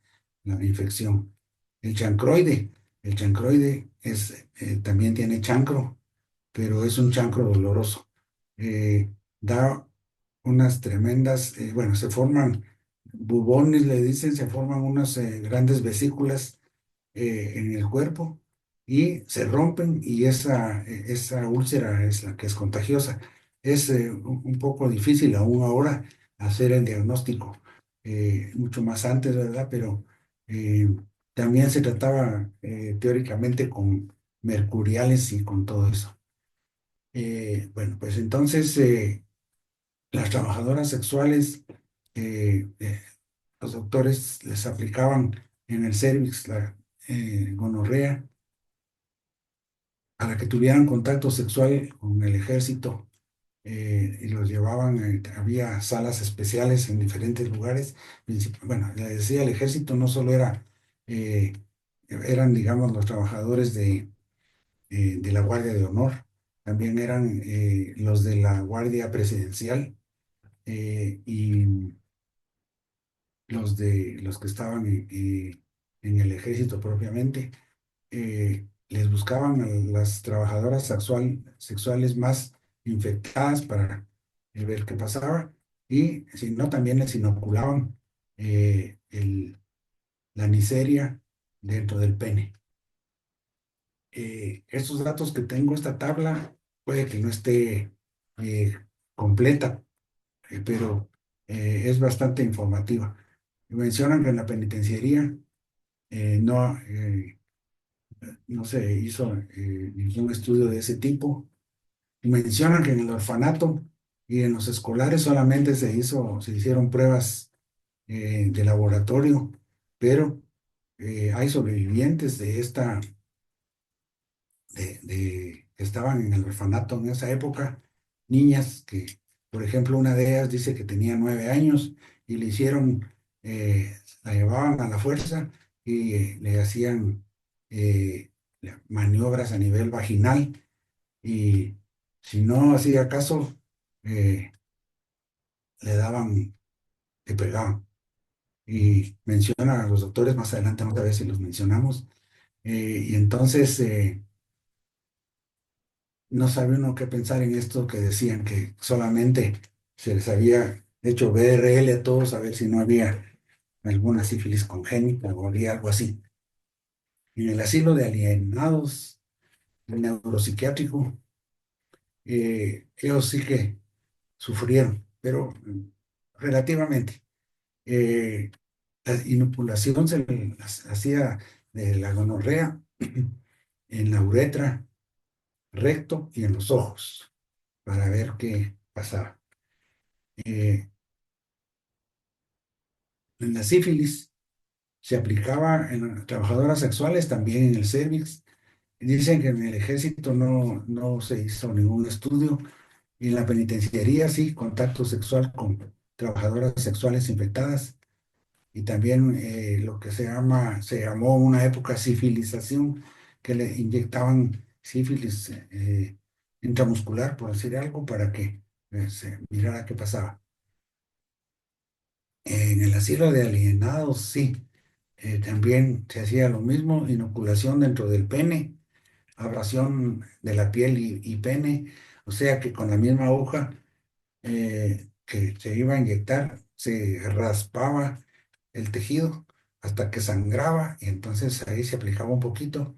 la infección. El chancroide, el chancroide también tiene chancro, pero es un chancro doloroso. Da unas tremendas, bueno, se forman bubones, le dicen, se forman unas grandes vesículas en el cuerpo y se rompen y esa úlcera es la que es contagiosa. Es un poco difícil aún ahora hacer el diagnóstico mucho más antes, ¿verdad? Pero eh, también se trataba teóricamente con mercuriales y con todo eso. Bueno, pues entonces las trabajadoras sexuales, los doctores les aplicaban en el cervix la gonorrea para que tuvieran contacto sexual con el ejército y los llevaban, había salas especiales en diferentes lugares. Bueno, le decía, el ejército no solo eh, eran, digamos, los trabajadores de la Guardia de Honor, también eran los de la Guardia Presidencial y los que estaban en el ejército propiamente. Les buscaban a las trabajadoras sexuales más infectadas para ver qué pasaba y si no, también les inoculaban la miseria dentro del pene. Estos datos que tengo, esta tabla, puede que no esté completa, pero es bastante informativa. Mencionan que en la penitenciaría no se hizo ningún estudio de ese tipo. Mencionan que en el orfanato y en los escolares solamente se hicieron pruebas de laboratorio, pero hay sobrevivientes que estaban en el orfanato en esa época, niñas que, por ejemplo, una de ellas dice que tenía 9 años y la llevaban a la fuerza y le hacían eh, maniobras a nivel vaginal y si no hacía caso, eh, le pegaban. Y menciona a los doctores, más adelante vamos a ver si los mencionamos, y entonces no sabe uno qué pensar en esto que decían que solamente se les había hecho BRL a todos a ver si no había alguna sífilis congénita o había algo así. En el asilo de alienados, el neuropsiquiátrico, ellos sí que sufrieron, pero relativamente. Eh, la inoculación se les hacía de la gonorrea en la uretra, recto y en los ojos para ver qué pasaba. Eh, en la sífilis se aplicaba en las trabajadoras sexuales, también en el cervix. Dicen que en el ejército no se hizo ningún estudio. Y en la penitenciaría sí, contacto sexual con trabajadoras sexuales infectadas. Y también lo que se llamó una época sifilización, que le inyectaban sífilis intramuscular, por decir algo, para que se mirara qué pasaba. En el asilo de alienados, sí, también se hacía lo mismo, inoculación dentro del pene, abrasión de la piel y pene, o sea que con la misma aguja que se iba a inyectar, se raspaba el tejido hasta que sangraba y entonces ahí se aplicaba un poquito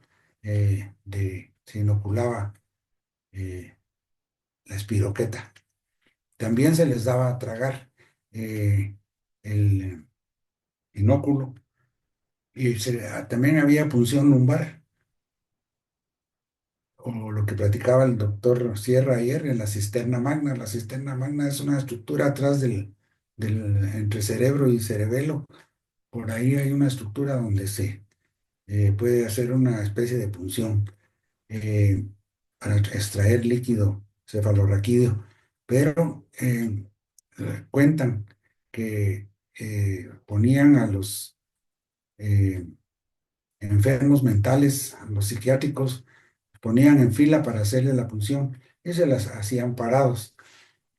se inoculaba eh, la espiroqueta. También se les daba a tragar el inóculo y también había punción lumbar, o lo que platicaba el doctor Sierra ayer en la cisterna magna. La cisterna magna es una estructura atrás entre cerebro y cerebelo. Por ahí hay una estructura donde se puede hacer una especie de punción eh, para extraer líquido cefalorraquídeo, pero cuentan que ponían a los eh, enfermos mentales, a los psiquiátricos, ponían en fila para hacerle la punción y se las hacían parados.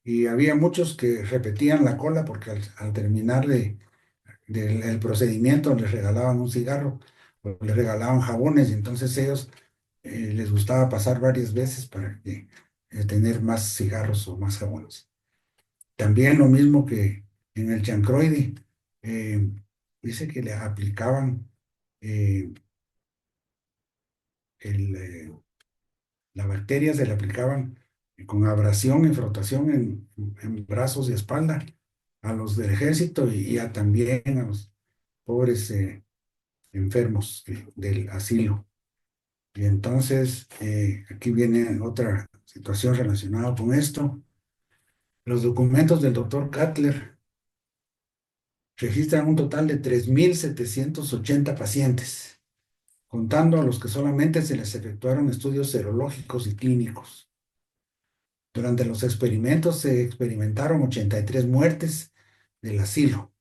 Y había muchos que repetían la cola porque al terminar del procedimiento les regalaban un cigarro o les regalaban jabones y entonces ellos les gustaba pasar varias veces para tener más cigarros o más jabones. También lo mismo que en el chancroide, eh, dice que le aplicaban eh, el, la bacteria, se le aplicaban con abrasión y frotación en brazos y espalda a los del ejército y también a los pobres enfermos del asilo. Y entonces, aquí viene otra situación relacionada con esto. Los documentos del doctor Cutler registran un total de 3.780 pacientes, contando a los que solamente se les efectuaron estudios serológicos y clínicos. Durante los experimentos se experimentaron 83 muertes del asilo,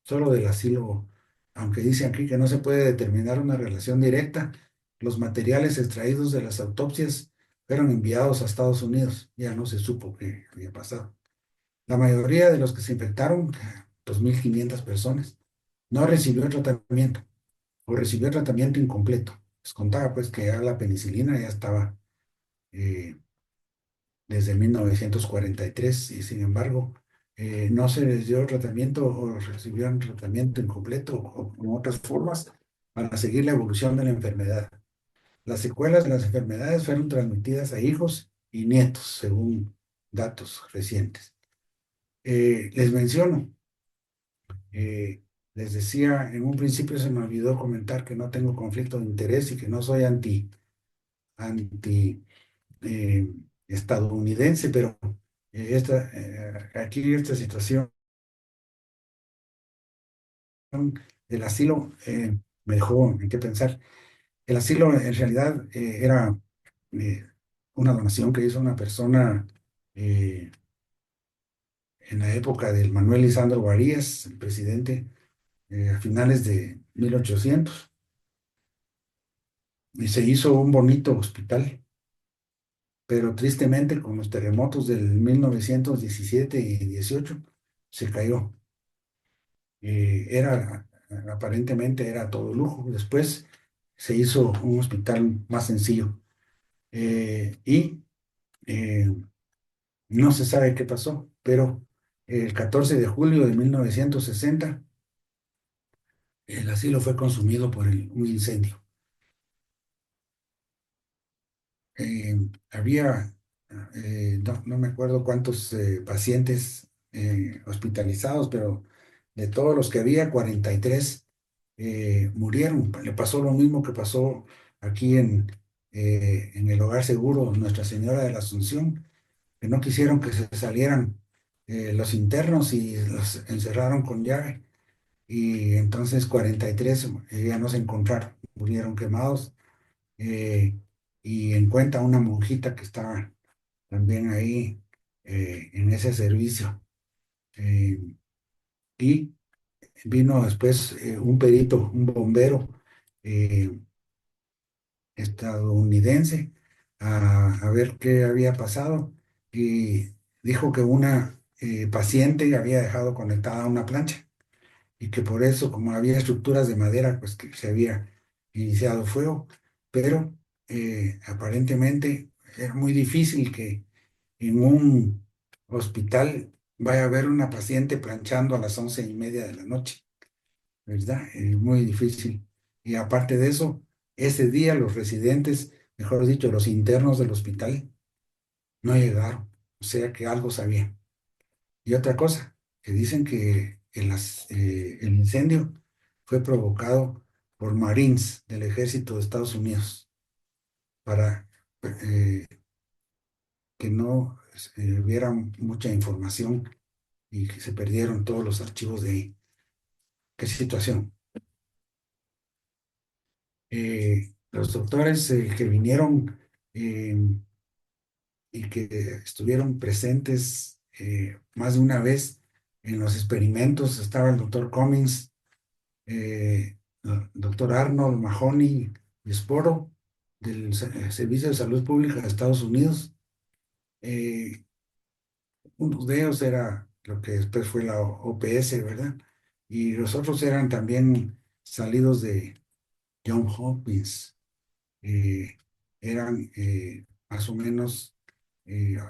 solo del asilo, aunque dice aquí que no se puede determinar una relación directa. Los materiales extraídos de las autopsias fueron enviados a Estados Unidos. Ya no se supo qué había pasado. La mayoría de los que se infectaron, 2.500 personas, no recibió tratamiento o recibió tratamiento incompleto. Les contaba pues que ya la penicilina ya estaba eh, desde 1943 y sin embargo no se les dio tratamiento o recibieron tratamiento incompleto o con otras formas para seguir la evolución de la enfermedad. Las secuelas de las enfermedades fueron transmitidas a hijos y nietos, según datos recientes. Les menciono, les decía, en un principio se me olvidó comentar que no tengo conflicto de interés y que no soy anti eh, estadounidense, pero aquí esta situación del asilo me dejó en qué pensar. El asilo en realidad era eh, una donación que hizo una persona eh, en la época del Manuel Lisandro Varías, el presidente, a finales de 1800, y se hizo un bonito hospital, pero tristemente con los terremotos del 1917 y 18 se cayó. Aparentemente era todo lujo. Después se hizo un hospital más sencillo y eh, no se sabe qué pasó, pero el 14 de julio de 1960 el asilo fue consumido por un incendio. Había, no me acuerdo cuántos pacientes hospitalizados, pero de todos los que había, 43 murieron. Le pasó lo mismo que pasó aquí en el Hogar Seguro Nuestra Señora de la Asunción, que no quisieron que se salieran los internos y los encerraron con llave. Y entonces 43 ya no se encontraron, murieron quemados. eh, y encuentra una monjita que estaba también ahí en ese servicio. Eh, y vino después un perito, un bombero eh, estadounidense a ver qué había pasado y dijo que una paciente había dejado conectada a una plancha y que por eso, como había estructuras de madera, pues que se había iniciado fuego, pero aparentemente era muy difícil que en un hospital vaya a haber una paciente planchando a las 11:30 de la noche, ¿verdad? Es muy difícil. Y aparte de eso, ese día los residentes, mejor dicho, los internos del hospital, no llegaron, o sea que algo sabían. Y otra cosa, que dicen que el incendio fue provocado por Marines del ejército de Estados Unidos para eh, que no hubiera mucha información y que se perdieron todos los archivos de ahí. ¿Qué situación? Los doctores que vinieron eh, y que estuvieron presentes más de una vez en los experimentos, estaba el doctor Cummings, el doctor Arnold Mahoney Sporo, del Servicio de Salud Pública de Estados Unidos. Eh, Uno de ellos era lo que después fue la OPS, ¿verdad? Y los otros eran también salidos de John Hopkins. Eh, Eran más o menos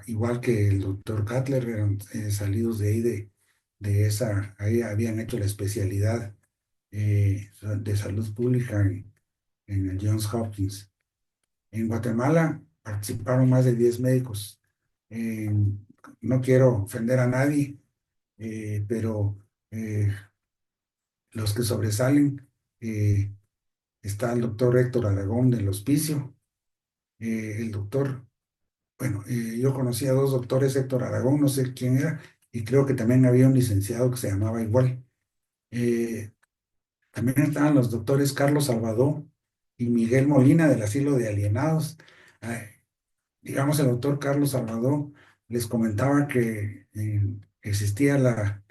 igual que el doctor Cutler, eran salidos de ahí ahí habían hecho la especialidad de salud pública en el Johns Hopkins. En Guatemala participaron más de 10 médicos. Eh, no quiero ofender a nadie, pero los que sobresalen, está el doctor Héctor Aragón del Hospicio, el doctor, bueno, yo conocí a dos doctores, Héctor Aragón, no sé quién era, y creo que también había un licenciado que se llamaba igual. Eh, También estaban los doctores Carlos Salvador y Miguel Molina del Asilo de Alienados. Ah, digamos, el doctor Carlos Salvador les comentaba que existía la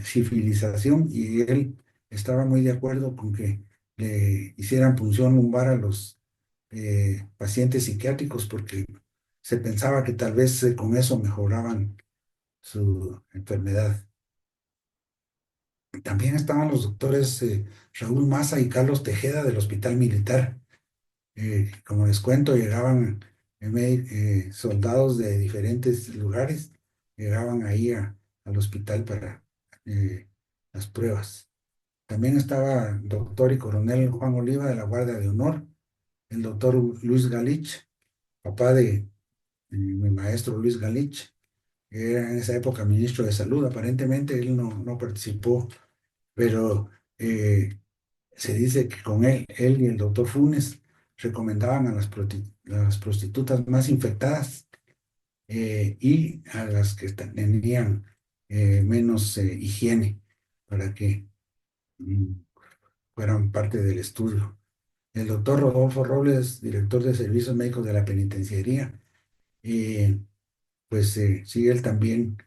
civilización y él estaba muy de acuerdo con que le hicieran punción lumbar a los pacientes psiquiátricos porque se pensaba que tal vez con eso mejoraban su enfermedad. También estaban los doctores Raúl Maza y Carlos Tejeda del Hospital Militar. Como les cuento, llegaban soldados de diferentes lugares, llegaban ahí al hospital para eh, las pruebas. También estaba el doctor y coronel Juan Oliva de la Guardia de Honor, el doctor Luis Galich, papá de mi maestro Luis Galich, que era en esa época ministro de Salud. Aparentemente él no participó, pero se dice que con él y el doctor Funes recomendaban a las prostitutas más infectadas y a las que tenían menos higiene para que mm, fueran parte del estudio. El doctor Rodolfo Robles, director de servicios médicos de la penitenciaría, eh, pues sí, él también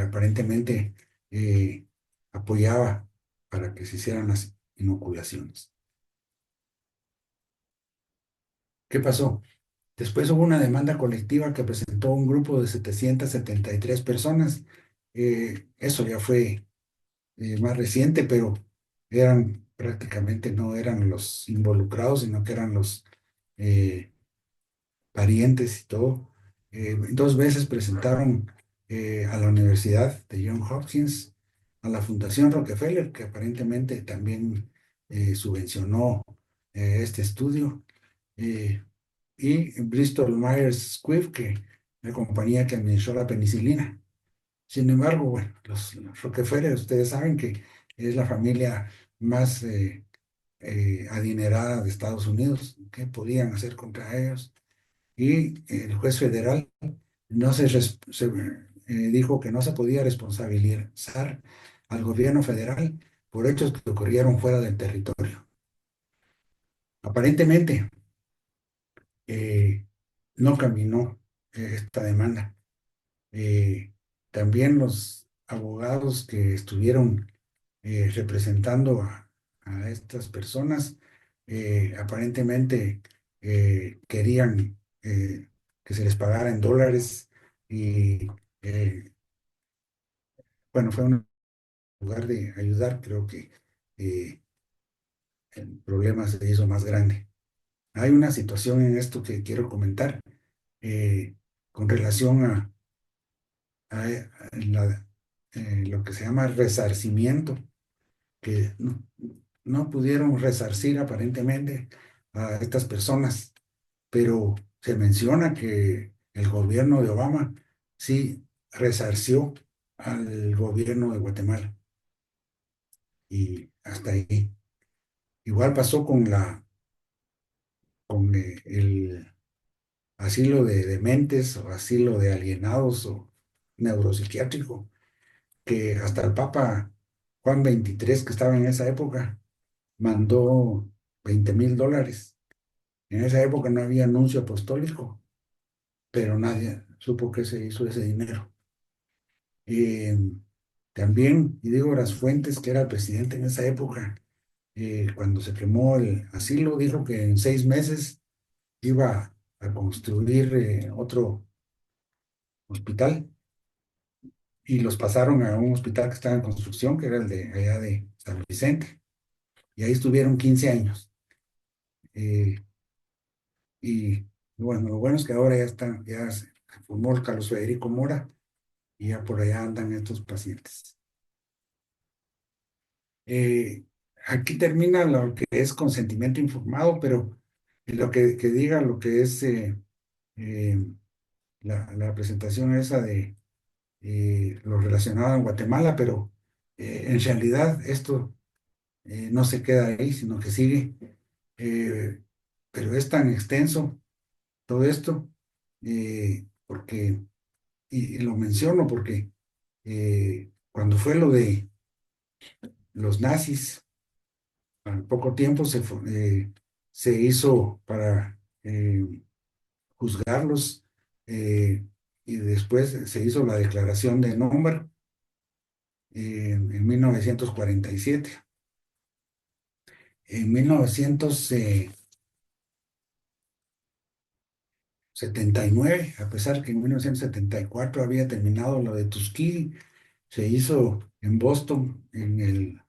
aparentemente eh, apoyaba para que se hicieran las inoculaciones. ¿Qué pasó? Después hubo una demanda colectiva que presentó un grupo de 773 personas. Eso ya fue más reciente, pero eran prácticamente no eran los involucrados, sino que eran los eh, parientes y todo. Dos veces presentaron a la Universidad de Johns Hopkins, a la Fundación Rockefeller, que aparentemente también subvencionó este estudio, eh, y Bristol Myers Squibb, que la compañía que administró la penicilina. Sin embargo, bueno, los Rockefeller, ustedes saben que es la familia más adinerada de Estados Unidos. ¿Qué podían hacer contra ellos? Y el juez federal no dijo que no se podía responsabilizar al gobierno federal por hechos que ocurrieron fuera del territorio. Aparentemente, eh, no caminó esta demanda. Eh, También los abogados que estuvieron representando a estas personas aparentemente querían que se les pagara en dólares y bueno, fue un lugar de ayudar, creo que eh, el problema se hizo más grande. Hay una situación en esto que quiero comentar con relación a lo que se llama resarcimiento, que no pudieron resarcir aparentemente a estas personas, pero se menciona que el gobierno de Obama sí resarció al gobierno de Guatemala y hasta ahí. Igual pasó con el asilo de dementes o asilo de alienados o neuropsiquiátrico, que hasta el Papa Juan XXIII, que estaba en esa época, mandó $20,000. En esa época no había anuncio apostólico, pero nadie supo qué se hizo ese dinero. Eh, También, y digo, las Fuentes, que era el presidente en esa época, cuando se quemó el asilo, dijo que en 6 meses iba a construir otro hospital y los pasaron a un hospital que estaba en construcción, que era el de allá de San Vicente, y ahí estuvieron 15 años. Eh, y bueno, lo bueno es que ahora ya se formó el Carlos Federico Mora y ya por allá andan estos pacientes. Eh, Aquí termina lo que es consentimiento informado, pero que diga lo que es eh, la presentación esa lo relacionado en Guatemala, pero en realidad esto no se queda ahí, sino que sigue. Eh, pero es tan extenso todo esto, porque, y lo menciono porque cuando fue lo de los nazis, al poco tiempo se hizo para juzgarlos, y después se hizo la declaración de Nuremberg en 1947. En 1979, a pesar que en 1974 había terminado lo de Tuskegee, se hizo en Boston, en el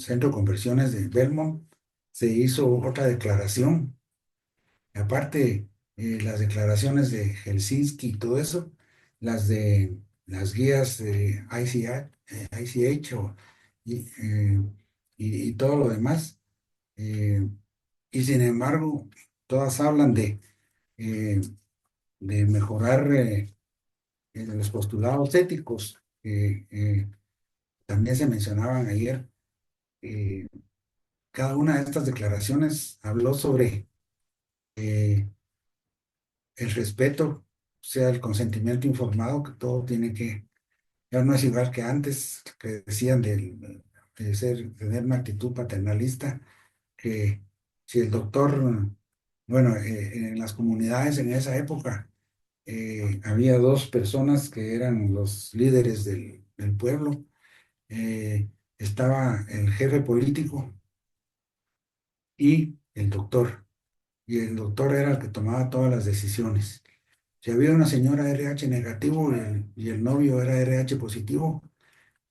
Centro de Conversiones de Belmont, se hizo otra declaración. Aparte, las declaraciones de Helsinki y todo eso, las guías de ICH y, eh, y todo lo demás. eh, y sin embargo, todas hablan eh, de mejorar los postulados éticos que también se mencionaban ayer. Eh, Cada una de estas declaraciones habló sobre eh, el respeto, o sea, el consentimiento informado, que todo tiene que, ya no es igual que antes, que decían tener una actitud paternalista, que si el doctor, bueno, en las comunidades en esa época había dos personas que eran los líderes del pueblo. Estaba el jefe político y el doctor. Y el doctor era el que tomaba todas las decisiones. Si había una señora RH negativo y el novio era RH positivo,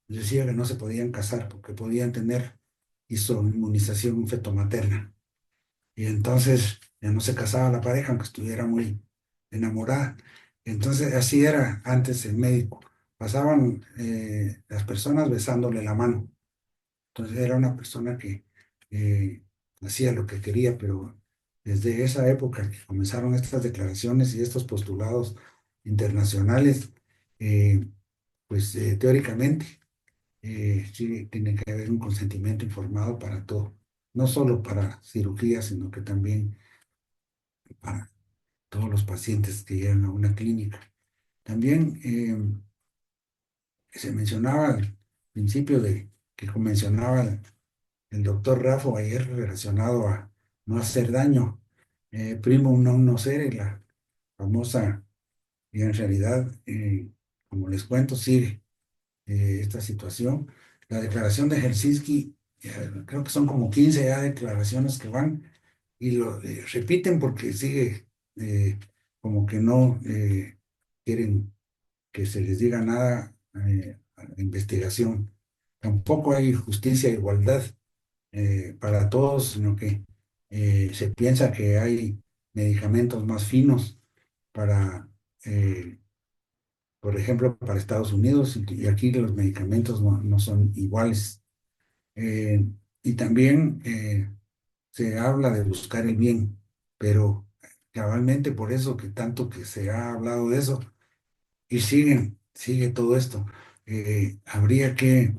decía que no se podían casar porque podían tener inmunización fetomaterna. Y entonces ya no se casaba la pareja aunque estuviera muy enamorada. Entonces así era antes el médico. Pasaban las personas besándole la mano. Entonces era una persona que eh, hacía lo que quería, pero desde esa época que comenzaron estas declaraciones y estos postulados internacionales, eh, pues teóricamente sí tiene que haber un consentimiento informado para todo, no solo para cirugía, sino que también para todos los pacientes que llegan a una clínica. También se mencionaba al principio que mencionaba el doctor Raffo ayer relacionado a no hacer daño, primum non nocere, la famosa, y en realidad, como les cuento, sigue esta situación. La declaración de Helsinki, creo que son como 15 ya declaraciones que van y lo repiten porque sigue como que no quieren que se les diga nada a la investigación. Tampoco hay justicia e igualdad para todos, sino que se piensa que hay medicamentos más finos para, eh, por ejemplo, para Estados Unidos, y aquí los medicamentos no son iguales. Eh, y también se habla de buscar el bien, pero cabalmente por eso que tanto que se ha hablado de eso, y sigue todo esto. Habría que,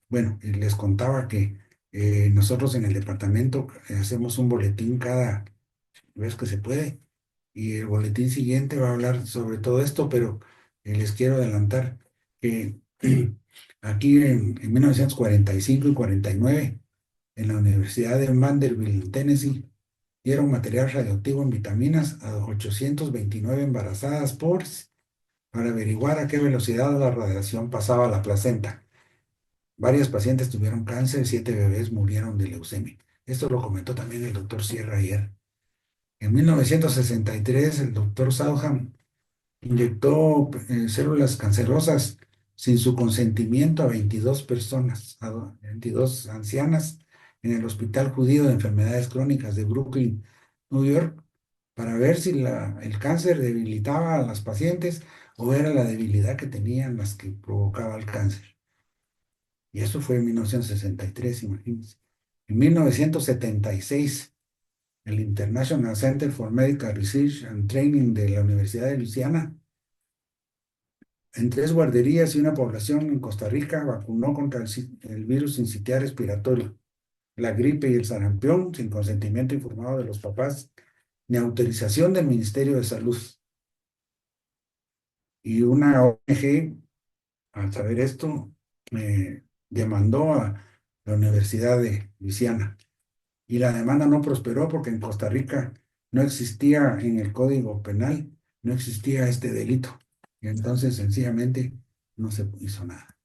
bueno, les contaba que nosotros en el departamento hacemos un boletín cada vez que se puede, y el boletín siguiente va a hablar sobre todo esto, pero les quiero adelantar que aquí en 1945 y 49, en la Universidad de Vanderbilt, en Tennessee, dieron material radioactivo en vitaminas a 829 embarazadas para averiguar a qué velocidad la radiación pasaba a la placenta. Varias pacientes tuvieron cáncer, 7 bebés murieron de leucemia. Esto lo comentó también el doctor Sierra ayer. En 1963, el doctor Southam inyectó células cancerosas sin su consentimiento a 22 personas, a 22 ancianas, en el Hospital Judío de Enfermedades Crónicas de Brooklyn, New York, para ver si el cáncer debilitaba a las pacientes o era la debilidad que tenían las que provocaba el cáncer. Y eso fue en 1963, imagínense. En 1976, el International Center for Medical Research and Training de la Universidad de Luisiana en 3 guarderías y una población en Costa Rica vacunó contra el virus sincitial respiratorio, la gripe y el sarampión sin consentimiento informado de los papás ni autorización del Ministerio de Salud. Y una ONG, al saber esto, demandó a la Universidad de Luisiana. Y la demanda no prosperó porque en Costa Rica no existía en el Código Penal, no existía este delito. Y entonces sencillamente no se hizo nada.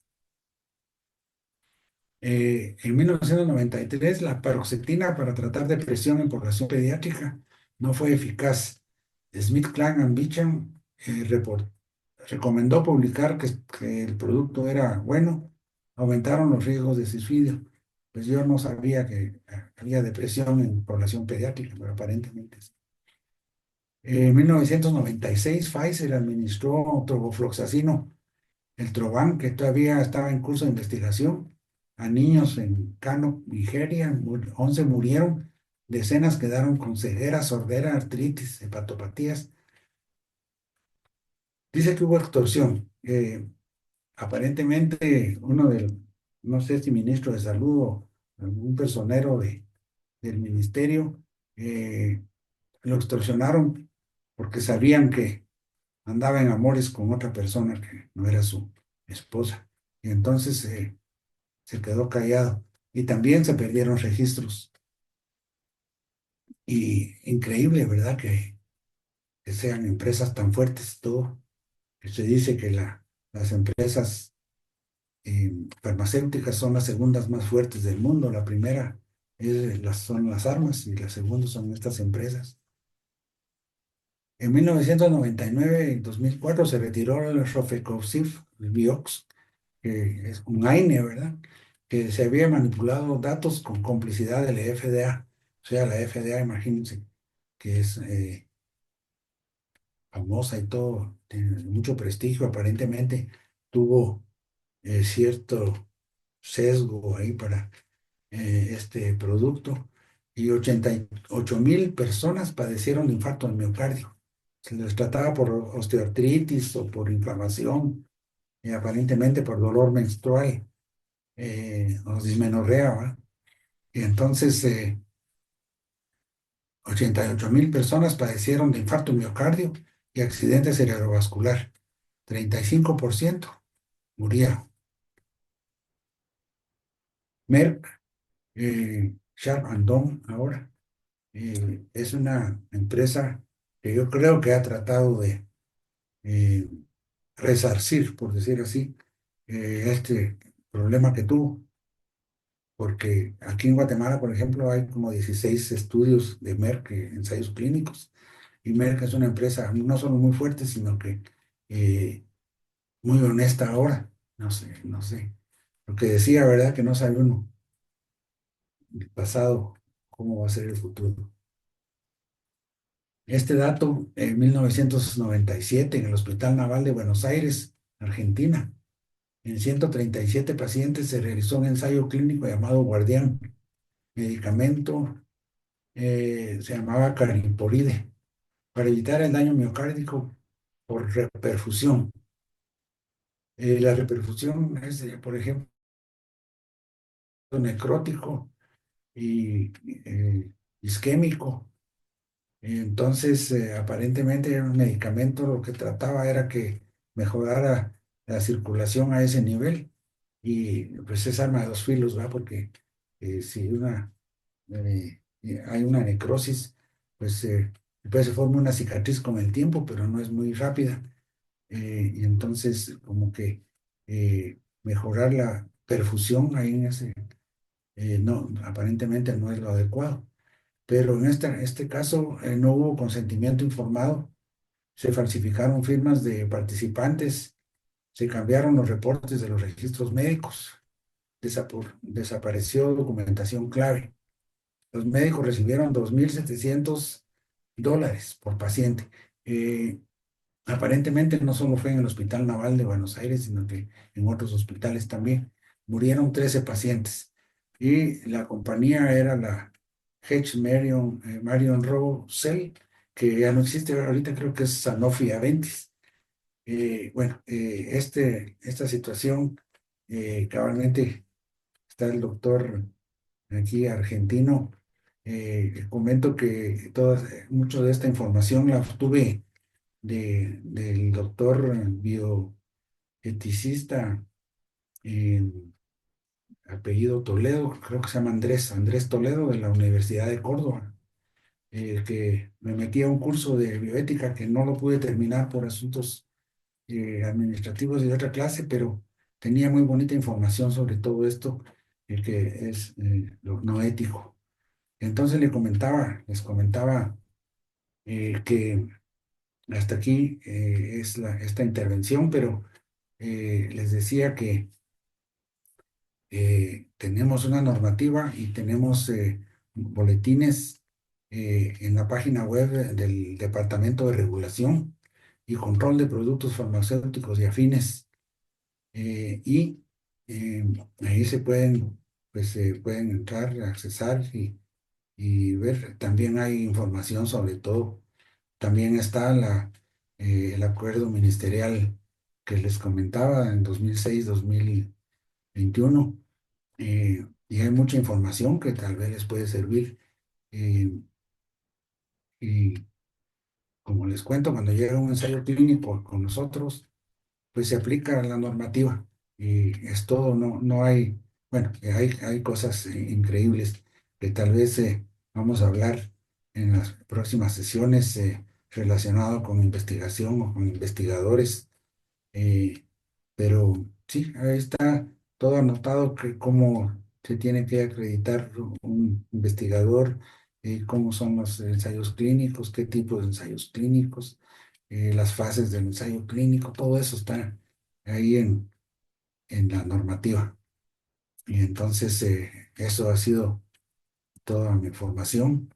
En 1993, la paroxetina para tratar depresión en población pediátrica no fue eficaz. Smith, Klang and Beecham recomendó publicar que el producto era bueno, aumentaron los riesgos de suicidio. Pues yo no sabía que había depresión en población pediátrica, pero aparentemente sí. En 1996, Pfizer administró trofloxacino, el Trovan, que todavía estaba en curso de investigación, a niños en Kano, Nigeria. 11 murieron, decenas quedaron con ceguera, sordera, artritis, hepatopatías. Dice que hubo extorsión. Aparentemente, no sé si ministro de salud o algún personero del ministerio, lo extorsionaron porque sabían que andaba en amores con otra persona que no era su esposa. Y entonces se quedó callado. Y también se perdieron registros. Y increíble, ¿verdad? Que sean empresas tan fuertes, todo. Que se dice que las empresas farmacéuticas son las segundas más fuertes del mundo. La primera son las armas y la segunda son estas empresas. En 1999 y 2004 se retiró el Rofecoxib, el Vioxx, que es un AINE, ¿verdad? Que se había manipulado datos con complicidad de la FDA. O sea, la FDA, imagínense, que es famosa y todo, tiene mucho prestigio, aparentemente tuvo cierto sesgo ahí para este producto, y 88,000 personas padecieron de infarto del miocardio. Se les trataba por osteoartritis o por inflamación, y aparentemente por dolor menstrual o dismenorrea, ¿va? Y entonces 88,000 personas padecieron de infarto miocardio y accidente cerebrovascular. 35% murieron. Merck, Sharp and Dohme ahora, es una empresa que yo creo que ha tratado de eh, resarcir, por decir así, este problema que tuvo, porque aquí en Guatemala, por ejemplo, hay como 16 estudios de Merck, ensayos clínicos, y Merck es una empresa no solo muy fuerte, sino que eh, muy honesta ahora. No sé, no sé. Lo que decía, ¿verdad? Que no sabe uno el pasado, cómo va a ser el futuro. Este dato, en 1997, en el Hospital Naval de Buenos Aires, Argentina, en 137 pacientes se realizó un ensayo clínico llamado Guardián. Medicamento se llamaba Caripolide, para evitar el daño miocárdico por reperfusión. La reperfusión es, por ejemplo, necrótico y isquémico. Entonces, aparentemente era un medicamento, lo que trataba era que mejorara la circulación a ese nivel. Y pues es arma de dos filos, ¿va? Porque si hay una necrosis, pues después se forma una cicatriz con el tiempo, pero no es muy rápida. Y entonces, como que mejorar la perfusión ahí en ese, no, aparentemente no es lo adecuado. Pero en este caso no hubo consentimiento informado, se falsificaron firmas de participantes, se cambiaron los reportes de los registros médicos, desapareció documentación clave. Los médicos recibieron $2,700 por paciente. Eh, Aparentemente no solo fue en el Hospital Naval de Buenos Aires, sino que en otros hospitales también. Murieron 13 pacientes. Y la compañía era la H. Marion Rowe Cell, que ya no existe ahorita, creo que es Sanofi Aventis. Bueno, esta situación, cabalmente está el doctor aquí argentino. Comento que mucho de esta información la obtuve del doctor bioeticista, eh, apellido Toledo, creo que se llama Andrés Toledo, de la Universidad de Córdoba, que me metí a un curso de bioética que no lo pude terminar por asuntos administrativos de otra clase, pero tenía muy bonita información sobre todo esto, que es lo no ético. Entonces les comentaba que hasta aquí es esta intervención, pero les decía que tenemos una normativa y tenemos boletines en la página web del Departamento de Regulación y Control de Productos Farmacéuticos y Afines. Y eh, ahí pueden entrar, accesar y ver. También hay información sobre todo. También está el acuerdo ministerial que les comentaba en 2006-2021. Y hay mucha información que tal vez les puede servir. eh, y como les cuento, cuando llega un ensayo clínico con nosotros, pues se aplica la normativa y es todo. No hay, bueno, hay cosas increíbles que tal vez vamos a hablar en las próximas sesiones relacionado con investigación o con investigadores. eh, pero sí, ahí está todo anotado, que cómo se tiene que acreditar un investigador, cómo son los ensayos clínicos, qué tipo de ensayos clínicos, las fases del ensayo clínico, todo eso está ahí en la normativa. Y entonces eso ha sido toda mi información.